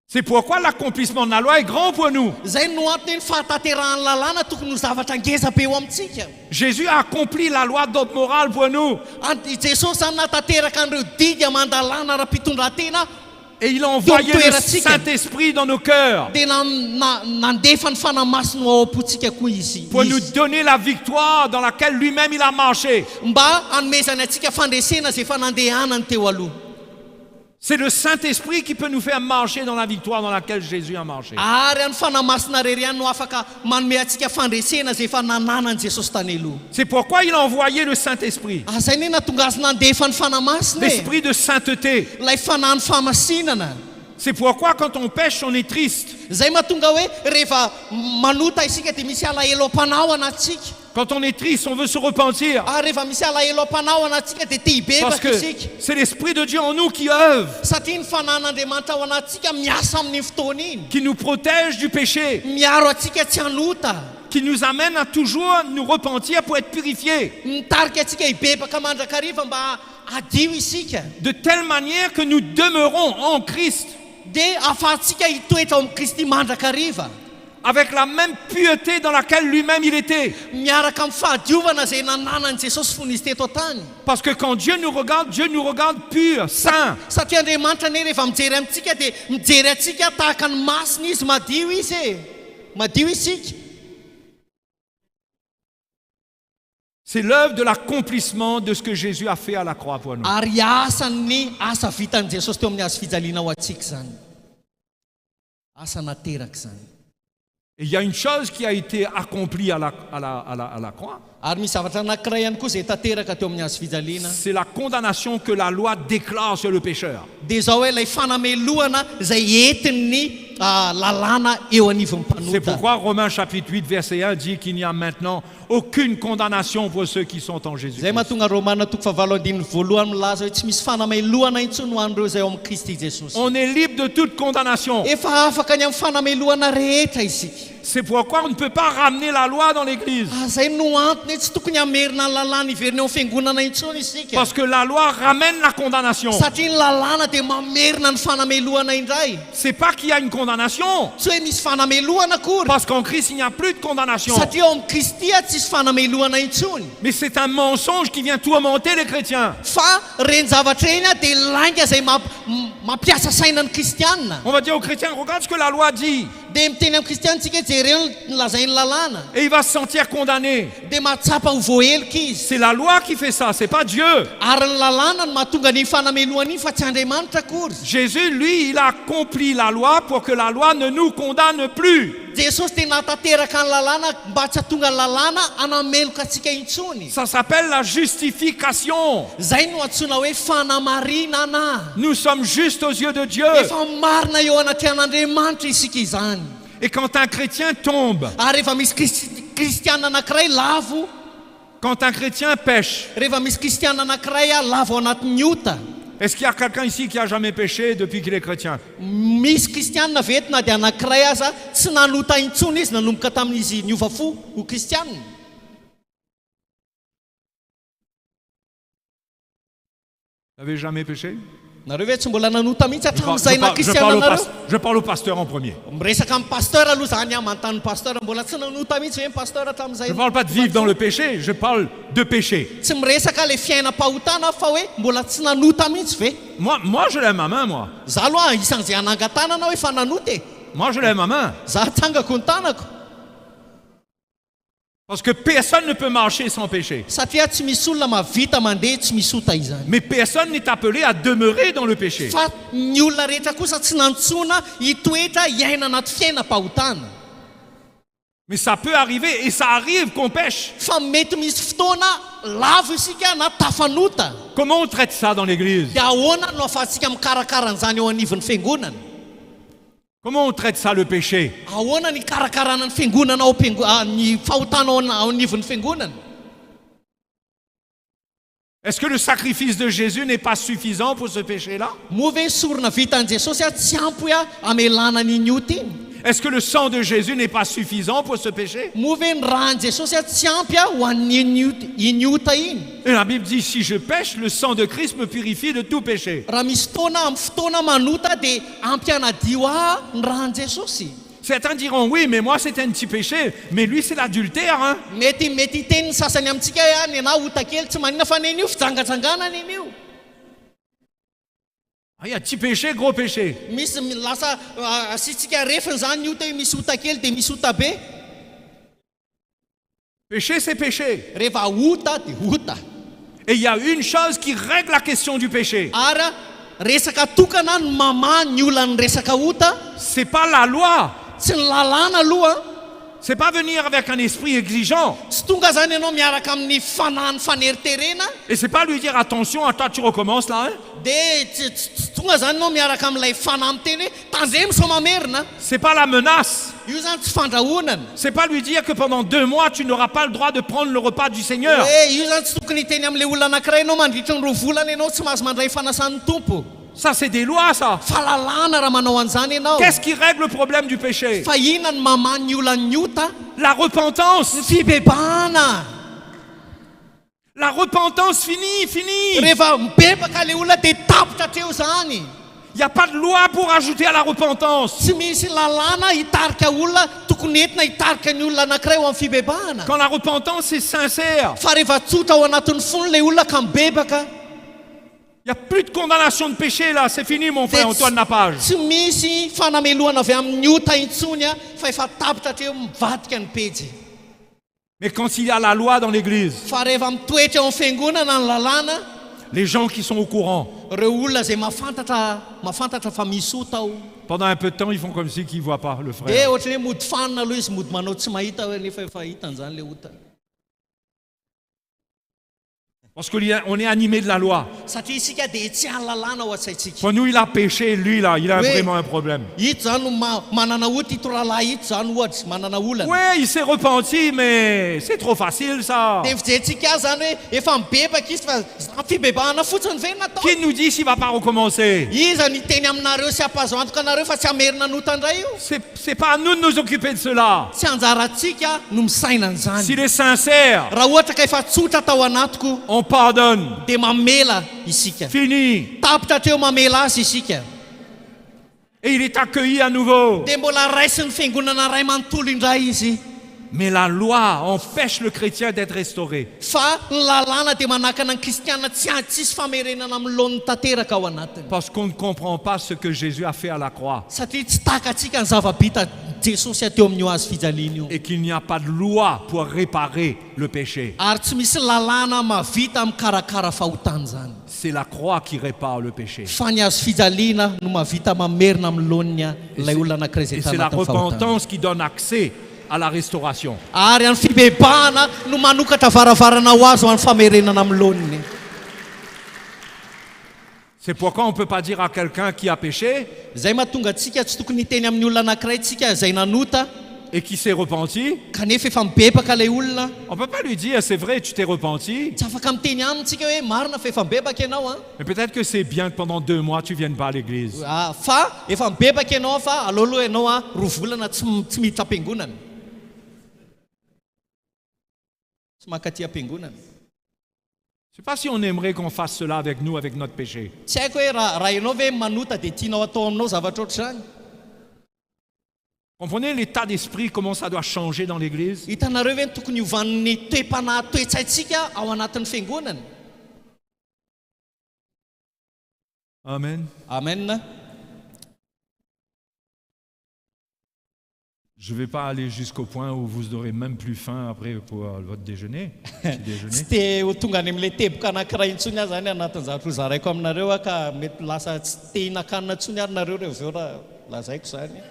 C'est pourquoi l'accomplissement de la loi est grand pour nous. Zay no antony ny fahataterahany lalàna tokony ho zavatra ngeza be eo amintsika. Jésus a accompli la loi d'ordre moral pour nous. Jesosy zany natateraka an'ireo didy amandalàna ara-pitondratena. Et il a envoyé Donc, le toeratsika. Saint-Esprit dans nos cœurs Dia nandefa ny fanamasina ao am-pontsika koa izy. pour nous donner la victoire dans laquelle lui-même il a marché. Mba hanomezany atsika fandresena zay efa nandehanany teo aloha. C'est le Saint-Esprit qui peut nous faire marcher dans la victoire dans laquelle Jésus a marché. Ary any fanamasina rery ihany no afaka manome atsika fandresena zay efa nananany Jesosy tany aloha. C'est pourquoi il a envoyé le Saint-Esprit, Zay ne natonga azy nandefa ny fanamasina e. l'esprit de sainteté. Ilay fanahy ny fahamasinana. C'est pourquoi quand on pêche, on est triste. Zay mahatonga hoe rehefa manota isika dia misy alahelo am-panao anatsika. Quand on est triste, on veut se repentir. Ary rehefa misy alahelo am-panao anatsika dia tia Parce hibebaka que isika. c'est l'Esprit de Dieu en nous qui œuvre, Satria ny fanan'Andriamanitra ao anatsika miasa amin'ny fotoana iny. qui nous protège du péché, Miaro atsika tsy hanota. qui nous amène à toujours nous repentir pour être purifiés. Mitarika atsika hibebaka mandrakariva mba adio isika. De telle manière que nous demeurons en Christ, Dia ahafahantsika hitoetra ao amin'ny Kristy mandrakariva. avec la même pureté dans laquelle lui-même il était. Miaraka amin'ny fahadiovana zay nananany Jesosy fony izy teto tany. Parce que quand Dieu nous regarde pur, saint. Satria Andriamanitra ne rehefa mijery amintsika dia mijery atsika tahaka ny masina izy madio izy e. Madio isika. C'est l'œuvre de l'accomplissement de ce que Jésus a fait à la croix pour nous. Ary asan'ny asa vitan'i Jesosy teo amin'ny hazo fijaliana ho atsika zany. Asa nateraka zany. Et il y a une chose qui a été accomplie à la croix, Ary misy zavatra anankiray ihany koa zay tanteraka teo amin'ny hazo fijaliana. c'est la condamnation que la loi déclare sur le pécheur. Dia zao hoe ilay fanamelohana zay entiny lalàna eo anivon'ny C'est mpanota. pourquoi Romains chapitre 8 verset 1 dit qu'il n'y a maintenant aucune condamnation pour ceux qui sont en Jésus. Zay mahatonga Romana toko fahavalo andininy voalohany milaza hoe tsy misy fanamelohana intsony ho an'ireo zay ao amin'ny Kristy Jesosy. On est libre de toute condamnation. Efa afaka ny amin'ny fanamelohana rehetra isika. C'est pourquoi on ne peut pas ramener la loi dans l'église. Zay no antony tsy tokony hamerina ny lalàna iverina eo amin'ny fiangonana intsony isika. Parce que la loi ramène la condamnation. Satria ny lalàna dia mamerina ny fanamelohana indray. C'est pas qu'il y a une condamnation. Tsy hoe misy fanamelohana akory. Parce qu'en Christ, il n'y a plus de condamnation. Satria ao amin'ny Kristy tsisy fanamelohana intsony. Mais c'est un mensonge qui vient tourmenter les chrétiens. Fa reny zavatra iny dia lainga zay mampiasa saina ny kristianina. On va dire aux chrétiens, regarde ce que la loi dit. Dia miteny amin'ny kristianitsika jereo ny lazainy lalàna. Et il va se sentir condamné. Dia mahatsapa ho voahelika izy. C'est la loi qui fait ça, c'est pas Dieu. Ary ny lalàna no mahatonga ny fanamelohana iny fa tsy Andriamanitra akory. Jésus, lui, il a accompli la loi pour que la loi ne nous condamne plus. Jesosy tena tanteraka ny lalàna mba tsy hatonga ny lalàna anameloka atsika intsony. Ça s'appelle la justification. Zay no antsoina hoe fanamarinana. Nous sommes justes aux yeux de Dieu. Efa marina eo anaty an'Andriamanitra isika izany. Et quand un chrétien tombe, Ary rehefa misy kristianina anankiray lavo, quand un chrétien pêche, rehefa misy kristianina anankiray lavo ao anatin'ny ota. est-ce qu'il y a quelqu'un ici qui a jamais péché depuis qu'il est chrétien? Misy kristianina veto na dia anankiray aza tsy nanota intsony izy nanomboka tamin'izy niova fo ho kristianina. Vous n'avez jamais péché? nareo hoe tsy mbola nanota mihitsy Je parle, hatramin'izay na kristiana nareo je parle au pasteur en premier. miresaka amin'ny pasteur aloha zany a manontany pasteur mbola tsy nanota mihitsy hoe pasteur Je hatramin'izay ne parle pas de vivre dans le péché, je parle de péché. tsy miresaka le fiainam-pahotana fa hoe mbola tsy nanota mihitsy ve Moi, je lève ma main, moi. za aloha isan'izay anangan-tanana hoe fa nanota e Moi, je lève ma main. za tsangako ny tanako Parce que personne ne peut marcher sans péché. satria tsy misy olona mavita mandeha tsy misota izany Mais personne n'est appelé à demeurer dans le péché. fa ny olona rehetra kosa tsy nantsona hitoetra hiaina anaty fiainam-pahotana Mais ça peut arriver, et ça arrive qu'on pêche. fa mety misy fotoana lavo isika na tafanota Comment on traite ça dans l'église? dia ahoana no afahantsika mikarakara an'izany eo anivon'ny fiangonana Comment on traite ça le péché? ahoana ny karakarana ny fiangonana ny fahotana ao anivon'ny fiangonana Est-ce que le sacrifice de Jésus n'est pas suffisant pour ce péché-là? moa ve sorona vitan'i jesosy a tsy ampy hoe amelana n'iny ota iny Est-ce que le sang de Jésus n'est pas suffisant pour ce péché? moa ve ny ran'i jesosy a tsy ampy a ho an'iny ota iny Et la Bible dit, si je pêche, le sang de Christ me purifie de tout péché. raha misy fotoana amin'ny fotoana manota dia ampy anadio a ny ran'i jesosy Certains diront, oui, mais moi c'est un petit péché, mais lui c'est l'adultère. Hein? mety hiteniny sasany amintsika hoe any ana ota kely tsy manina fa neny io fijangajanganana iny io Ah, il y a petit péché, gros péché. misy lasa asitsika refiny zany ota io misy ota kely dia misy ota be Péché, c'est péché. rehefa ota dia ota Et il y a une chose qui règle la question du péché. ary resaka tokana ny mama ny olona ny resaka ota C'est pas la loi. tsy ny lalàna aloha C'est pas venir avec un esprit exigeant. tsy tonga zany ianao miaraka amin'ny fanahy faneriterena Et c'est pas lui dire, attention, attends, tu recommences là. Hein? dia tsy tonga zany ianao miaraka amin'ilay fanahy miteny hoe tandremo so mamerina C'est pas la menace. io zany tsy fandrahonana C'est pas lui dire que pendant 2 mois, tu n'auras pas le droit de prendre le repas du Seigneur. hoe io zany tsy tokony hiteny amin'ilay olona anankiray ianao mandritra ny roa volana ianao tsy mahazo mandray fanasan'ny tompo Ça, c'est des lois, ça. fa lalàna raha manao an'izany ianao Qu'est-ce qui règle le problème du péché? fa inona ny mama ny olona ny ota La repentance. ny fibebahana La repentance finie. rehefa mibebaka le olona dia tapitra hatreo zany Il n'y a pas de loi pour ajouter à la repentance. tsy misy lalàna hitarika olona tokony entina hitarika ny olona anankiray ho amin'ny fibebahana Quand la repentance est sincère, fa rehefa tsotra ao anatin'ny fony le olona ka mibebaka il n'y a plus de condamnation de péché là. C'est fini, mon frère Antoine Napage. tsy misy fanamelohana avy amin'ny ota intsony a fa efa tapitra hatreo mivadika ny pejy Mais quand il y a la loi dans l'église, fa rehefa mitoetra ao amin'ny fiangonana ny lalàna les gens qui sont au courant, reo olona zay mafantatra fa misy ota ao pendant un peu de temps, ils font comme si qu'ils ne voient pas le dia frère. ohatrany hoe mody fanina aloha izy mody manao tsy mahita hoe nefa efa hitan'izany le ota Parce qu'on est animé de la loi. satria isika dia tsy any lalàna ao atsaitsika Quand nous, il a péché, lui, là, il a Oui. vraiment un problème. ito zany no manana ota ito rahalahy ito zany ohatra manana olana Ouais, il s'est repenti, mais c'est trop facile, ça. dia fijerentsika azy zany hoe efa mibebaka izy fa zany fibebahana fotsiny ve natao Qui nous dit s'il ne va pas recommencer? iza ny teny aminareo sy ampazo antoka anareo fa tsy amerina nota ndray io C'est pas à nous de nous occuper de cela. tsy anjarantsika no misaina an'izany S'il est sincère, raha ohatra ka efa tsotra tao anatiko on pardonne. dia mamela isika Fini. tapitra hatreo mamela azy isika Et il est accueilli à nouveau. dia mbola raisin'ny fiangonana ray manontolo indray izy Mais la loi empêche le chrétien d'être restauré. fa ny lalàna dia manakana ny kristiana tsisy famerenana amin'ny lohan'ny tanteraka ao anatiny Parce qu'on ne comprend pas ce que Jésus a fait à la croix. satria tsy takatsika ny zavabita jesosy ateo amin'ny azy fijaliana io Et qu'il n'y a pas de loi pour réparer le péché. ary tsy misy lalàna mavita mikarakara fahotany zany C'est la croix qui répare le péché. fa ny azo fijaliana no mavita mamerina amin'ny lohan'ny ilay olona anankiray zay Et c'est la tanatin'ny fahotany repentance qui donne accès à la restauration. ary any fibebahana no manokatra varavarana ho azy ho an'ny famerenana amin'ny lohaniny C'est pourquoi on ne peut pas dire à quelqu'un qui a péché zay mahatonga antsika tsy tokony hiteny amin'ny olona anankiray tsika zay nanota et qui s'est repenti. kanefa efa mibebaka ilay olona On ne peut pas lui dire, c'est vrai, tu t'es repenti. tsy afaka miteny amintsika hoe marina fa efa mibebaka ianao a Mais peut-être que c'est bien que pendant 2 mois, tu ne viennes pas à l'église. fa efa mibebaka ianao fa aloaloha ianao a roa volana tsy miditra am-piangonana tsy makaty am-piangonana Je ne sais pas si on aimerait qu'on fasse cela avec nous, avec notre péché. Tsy haiko hoe raha ianao ve manota dia tianao atao aminao zavatra ohatr'izany. Comprenez l'état d'esprit, comment ça doit changer dans l'église? Hitanareo ve ny tokony hiovan'ny toe-panahy toe-tsaintsika ao anatin'ny fiangonana. Amen. Amen. Je ne vais pas aller jusqu'au point où vous n'aurez même plus faim après pour votre déjeuner. Petit déjeuner. Tsy te ho tonga any amin'ilay teboka anankiray intsony azy zany anatin'ny zavatra hozaraiko aminareo ka mety lasa tsy te hihinan-kanina intsony ary nareo rehefa raha lazaiko zany.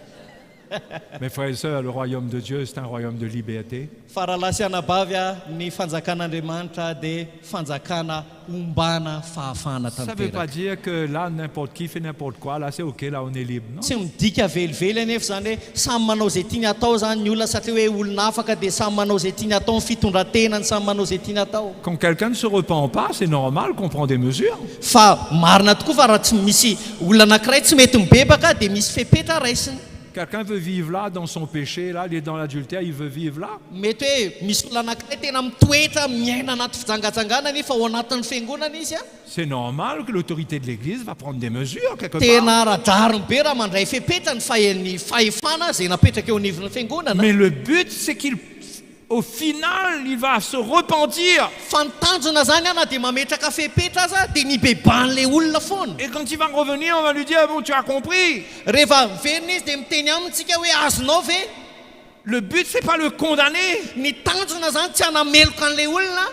Mes frères et sœurs, le royaume de Dieu, c'est un royaume de liberté. Fa raha lasy anabavy ny fanjakan'Andriamanitra dia fanjakana ombana fahafahana Ça ne veut pas tanteraka. dire que là, n'importe qui fait n'importe quoi. Là, c'est OK, là, on est libre. Non. Tsy midika velively anefa zany hoe samy manao zay tiany atao zany ny olona satria hoe olona afaka dia samy manao zay tiany atao, ny fitondrantenany samy manao zay tiany atao. Quand quelqu'un ne se repent pas, c'est normal qu'on prend des mesures. Fa marina tokoa fa raha tsy misy olona anankiray tsy mety mibebaka dia misy fepetra raisiny. Quelqu'un veut vivre là, dans son péché, là, il est dans l'adultère, il veut vivre là. Mety hoe misy olona anankiray tena mitoetra miaina anaty fijangajangana nefa ao anatin'ny fiangonana izy a. C'est normal que l'autorité de l'Église va prendre des mesures quelque part. Tena ara-dariny be raha mandray fepetra ny fahefana zay napetraka eo anivon'ny fiangonana. Mais le but, c'est qu'au final, il va se repentir. Fa ny tanjona zany ana dia mametraka fepetra aza dia ny beban'ilay olona foana. Et quand il va revenir, on va lui dire, bon, tu as compris. Rehefa miverina izy dia miteny amintsika hoe azonao ve? Le but, c'est pas le condamner. Ny tanjona zany tsy hanameloka an'ilay olona,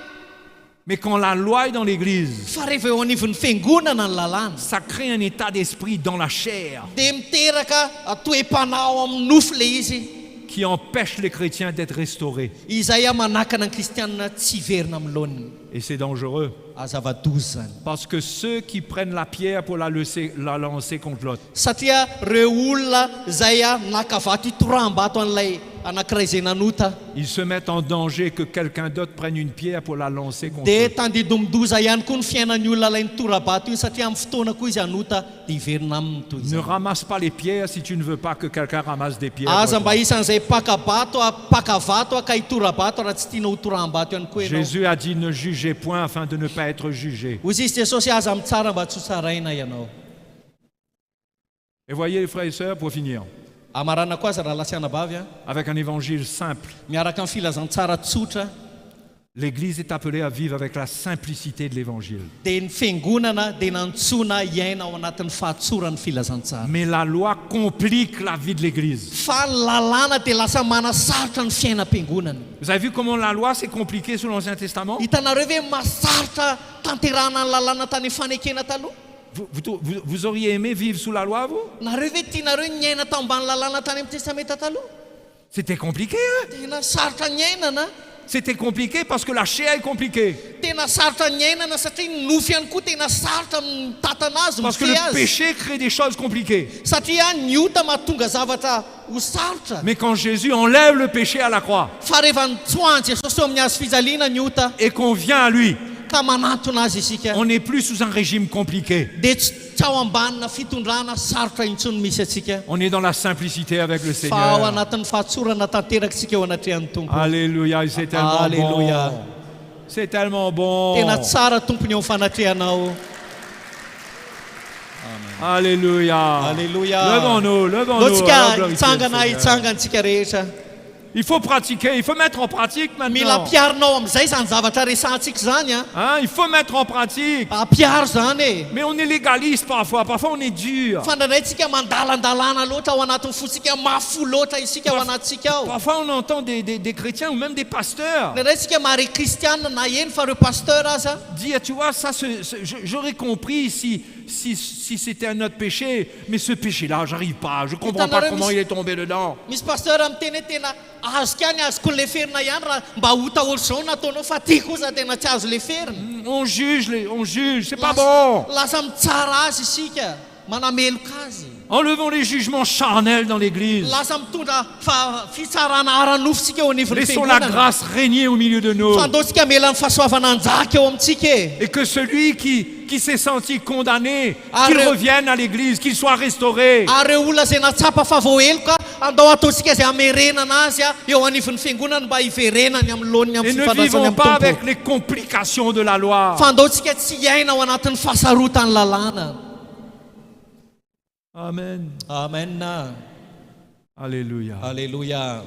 Mais quand la loi est dans l'Église, fa rehefa eo anivon'ny fiangonana ny lalàna ça crée un état d'esprit dans la chair dia miteraka toe-panahy ao amin'ny nofo ilay izy qui empêche les chrétiens d'être restaurés. izay manakana ny kristianina tsy hiverina amin'ny laoniny. Et c'est dangereux. Azava-dozy zany. Parce que ceux qui prennent la pierre pour la lancer contre l'autre, Satria reo olona zay nakavato hitoram-bato an'ilay anankiray zay nanota ils se mettent en danger que quelqu'un d'autre prenne une pierre pour la lancer contre dia eux. tandidomidoza ihany koa ny fiainan'ny olona ilay nitora-bato iny satria amin'ny fotoana koa izy hanota dia hiverina aminy toy Ne izany. ramasse pas les pierres si tu ne veux pas que quelqu'un ramasse des pierres. Aza contre mba toi. isan'izay pakavato ka hitora-bato raha tsy tiana ho toram-bato ihany koa ianao. Jésus a dit ne jugez point afin de ne pas être jugé. Hozy izy Jesosy aza mitsara mba tsy ho tsaraina ianao. Et voyez les frères et sœurs, pour finir, Amarana koa aza raha lasiana-bavy avec un évangile simple, miaraka amin'ny filazantsara tsotra l'Église est appelée à vivre avec la simplicité de l'évangile. dia ny fiangonana dia nantsona hiaina ao anatin'ny fahatsoran'ny filazantsara. Mais la loi complique la vie de l'Église. Fa ny lalàna dia lasa manasarotra ny fiainam-piangonana. Vous avez vu comment la loi s'est compliquée sous l'Ancien Testament? Hitanareo ve masarotra tanterahana ny lalàna tany fanekena taloha? Vous auriez aimé vivre sous la loi, vous? Nareo ve tianareo ny aina tambany lalàna tany amin'ny testamenta taloha? C'était compliqué, hein? Tena sarotra ny ainana. C'était compliqué parce que la chair est compliquée. Tena sarotra ny ainana satria ny nofo ihany koa tena sarotra mitantana azy, Parce que mifehy le azy. péché crée des choses compliquées. Satria ny ota mahatonga zavatra ho sarotra. Mais quand Jésus enlève le péché à la croix Fa rehefa nitsoahany Jesosy eo amin'ny hazo fijaliana ny ota et qu'on vient à lui, ka manantona azy isika on n'est plus sous un régime compliqué. dia tsy ao ambanina fitondrana sarotra intsony misy atsika. On est dans la simplicité avec le Fa ao Seigneur. anatin'ny fahatsorana tanterakatsika eo anatrehan'ny tompo. Alléluia, c'est tellement Alléluia. bon. C'est tellement bon. Tena tsara tompony eo fanatrehanao. Alléluia. Alléluia. Levons-nous, levons-nous. Lotsika Alors, glorifiez le hitsangana Seigneur. hitsangantsika rehetra. Il faut pratiquer, il faut mettre en pratique Mila maintenant. ampiarinao amin'izay zany zavatra resantsika zany a. Hein, il faut mettre en pratique. Ampiaro zany e. Mais on est légaliste parfois on est dur. Fa ndraindrayntsika mandalandalana loatra ao anatin'ny fotsika mafo loatra isika ao anatsika ao. Parfois on entend des chrétiens ou même des pasteurs Ndraindrayntsika mahare kristianina na eny fa reo pasteur aza dire, tu vois, ça, j'aurais compris si c'était un autre péché, mais ce péché-là, j'arrive pas, je comprends pas comment il est tombé dedans. misy pasteur amin'ny teny hoe tena azoko any azoko le ferina ihany raha mba hota ohatr'izao nataonao fa ty kosa tena tsy azo le ferina. On juge, c'est pas bon. Lasa mitsara azy isika manameloka azy. Enlevons les jugements charnels dans l'église. Lasa mitondra fitsarana ara-nofosika eo anivon'ny Laissons la fiangonana. grâce régner au milieu de nous. Fandaosika mela ny fahasoavana anjaka eo amintsika e. Et que celui qui qui s'est senti condamné, Ah, qu'il re- revienne à l'église, qu'il soit restauré. Ary ireo olona izay natsapa fa voaheloka andao ataontsika izay hamerenana azy eo anivon'ny fiangonana mba hiverenany amin'ny lohan'ny Et amin'ny ne fifandraisany vivons amin'ny pas tompo. avec les complications de la loi. Fa andaontsika tsy hiaina ao anatin'ny fahasarotany lalàna. Amen. Amen. Alléluia. Alléluia.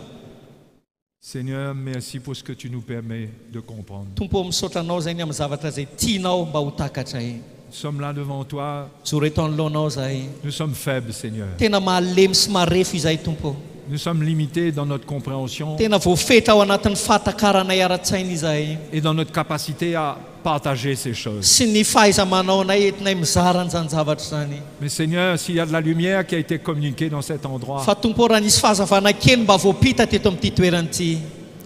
Seigneur, merci pour ce que tu nous permets de comprendre. Tompo misaotra anao zay ny amin'ny zavatra izay tianao mba ho takatra e. Nous sommes là devant toi. Zoro eto anoloanao zahay. Nous sommes faibles, Seigneur. Tena mahalemy sy marefo izahay tompo. Nous sommes limités dans notre compréhension Tena voafetra ao anatin'ny fahatakarana ara-tsaina izahay. et dans notre capacité à partager ces choses. Sy ny fahaiza-manao anay entinay mizara an'izany zavatra zany. Mais Seigneur, s'il y a de la lumière qui a été communiquée dans cet endroit, Fa tompo raha nisy fahazavana kely mba voapita teto amin'ity toerana ity.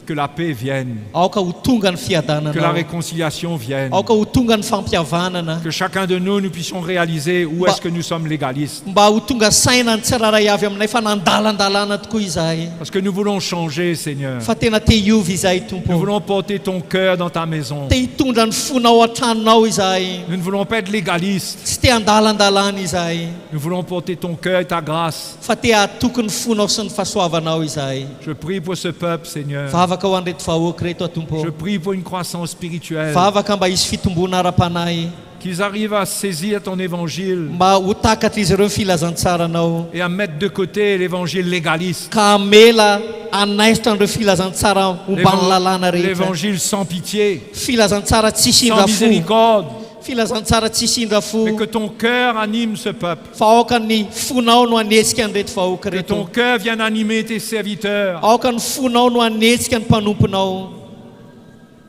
que la paix vienne, Aoka ho tonga ny que la fiadanana. réconciliation vienne, Aoka ho tonga ny fampihavanana. que chacun de nous, nous puissions réaliser où est-ce que nous sommes légalistes. Mba ho tonga saina ny tsiraray avy aminay fa nandalandalana tokoa izahay. Parce que nous voulons changer, Seigneur. Fa tena te hiova izahay Nous tompo. voulons porter ton cœur dans ta maison. Te hitondra ny fonao an-tranonao izahay. Nous ne voulons pas être légalistes. Tsy te handalandalana izahay. Nous voulons porter ton cœur et ta grâce. Fa te hatoky ny fonao sy ny fahasoavanao izahay. Je prie pour ce peuple, Seigneur. Vavaka ho andreto vahoaka reto a tompo. Je prie pour une croissance spirituelle. Vavaka mba hisy fitombona ara-panahy. Qu'ils arrivent à saisir ton évangile Mba ho takatra izy ireo ny filazantsaranao. et à mettre de côté l'évangile légaliste. Ka hamela anaisitra an'ireo filazantsara ombany lalàna rehetra. L'évangile sans pitié, Filazantsara tsy sans sindra fo. miséricorde. Filazantsara tsy sindra fo. Mais que ton cœur anime ce peuple. Fa aoka ny fonao no anetsika an'reto vahoaka Que ton reto. cœur vienne animer tes serviteurs. Aoka ny fonao no anetsika ny mpanomponao.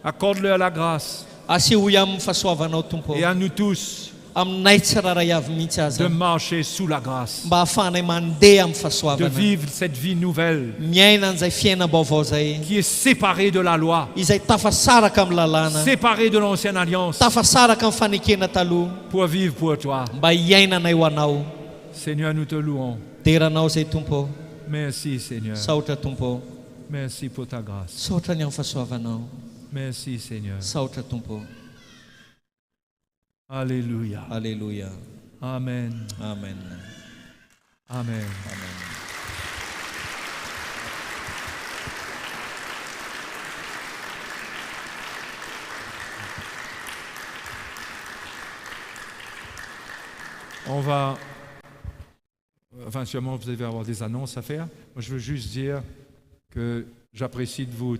Accorde-leur la grâce. Asehoy amin'ny fahasoavanao tompo. Et à nous tous Aminay tsiraray avy mihitsy aza. de marcher sous la grâce. Mba hahafahanay mandeha amin'ny De fahasoavana. vivre cette vie nouvelle Miaina an'izay fiainam-baovao zay. qui est séparée de la loi, Izay tafasaraka amin'ny lalàna. séparée de l'ancienne alliance, Tafasaraka amin'ny fanekena taloha. pour vivre pour toi. Mba hiainanay ho anao. Seigneur, nous te louons. Deranao zay tompo. Merci, Seigneur. Saotra tompo. Merci pour ta grâce. Saotra ny amin'ny fahasoavanao. Merci, Seigneur. Saotra tompo. Alléluia. Alléluia. Amen. Amen. Amen. On va... Enfin, sûrement, vous allez avoir des annonces à faire. Moi, je veux juste dire que j'apprécie de vous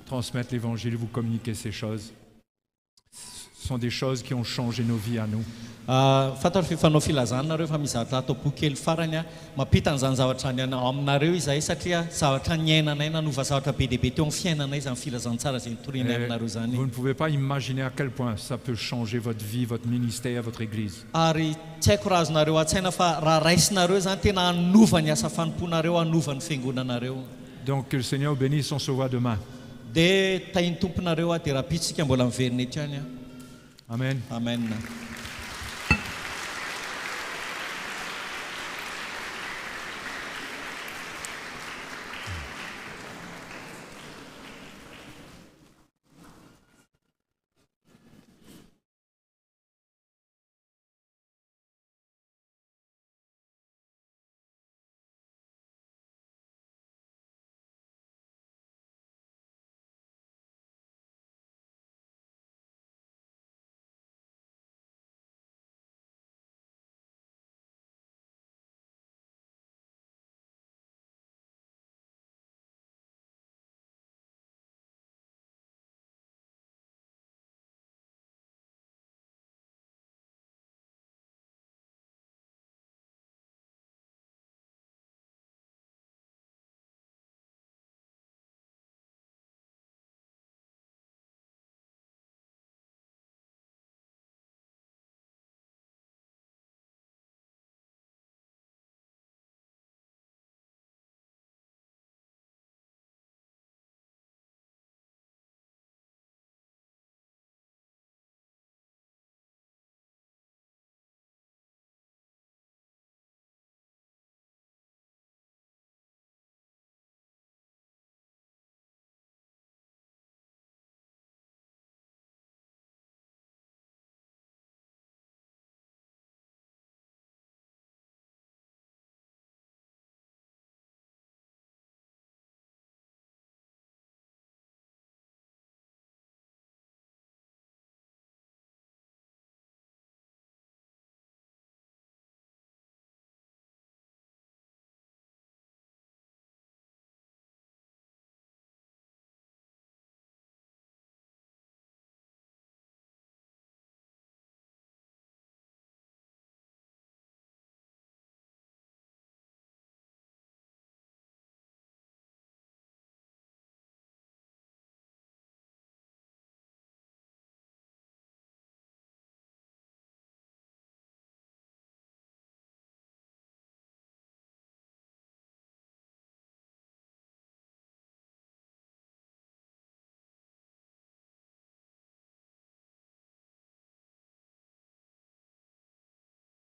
transmettre l'évangile, vous communiquer ces choses. Ce sont des choses qui ont changé nos vies à nous. Fataro fifanao filazanareo fa misy zavatra atao boky kely farany a mampita an'izany zavatra any aminareo izahay satria zavatra niainanay nanova zavatra be dia be teo amin'ny fiainanay izany filazantsara izay nitoriany aminareo zany. Vous ne pouvez pas imaginer à quel point ça peut changer votre vie, votre ministère, votre église. Ary tsy haiko raha azonareo an-tsaina fa raha raisinareo zany tena hanova ny asa fanomponareo, hanova ny fiangonanareo. Donc que le Seigneur bénisse, on se voit demain. Dia tahin'ny tomponareo a dia raha pitsika mbola miverina eto ihany a. Amen. Amen.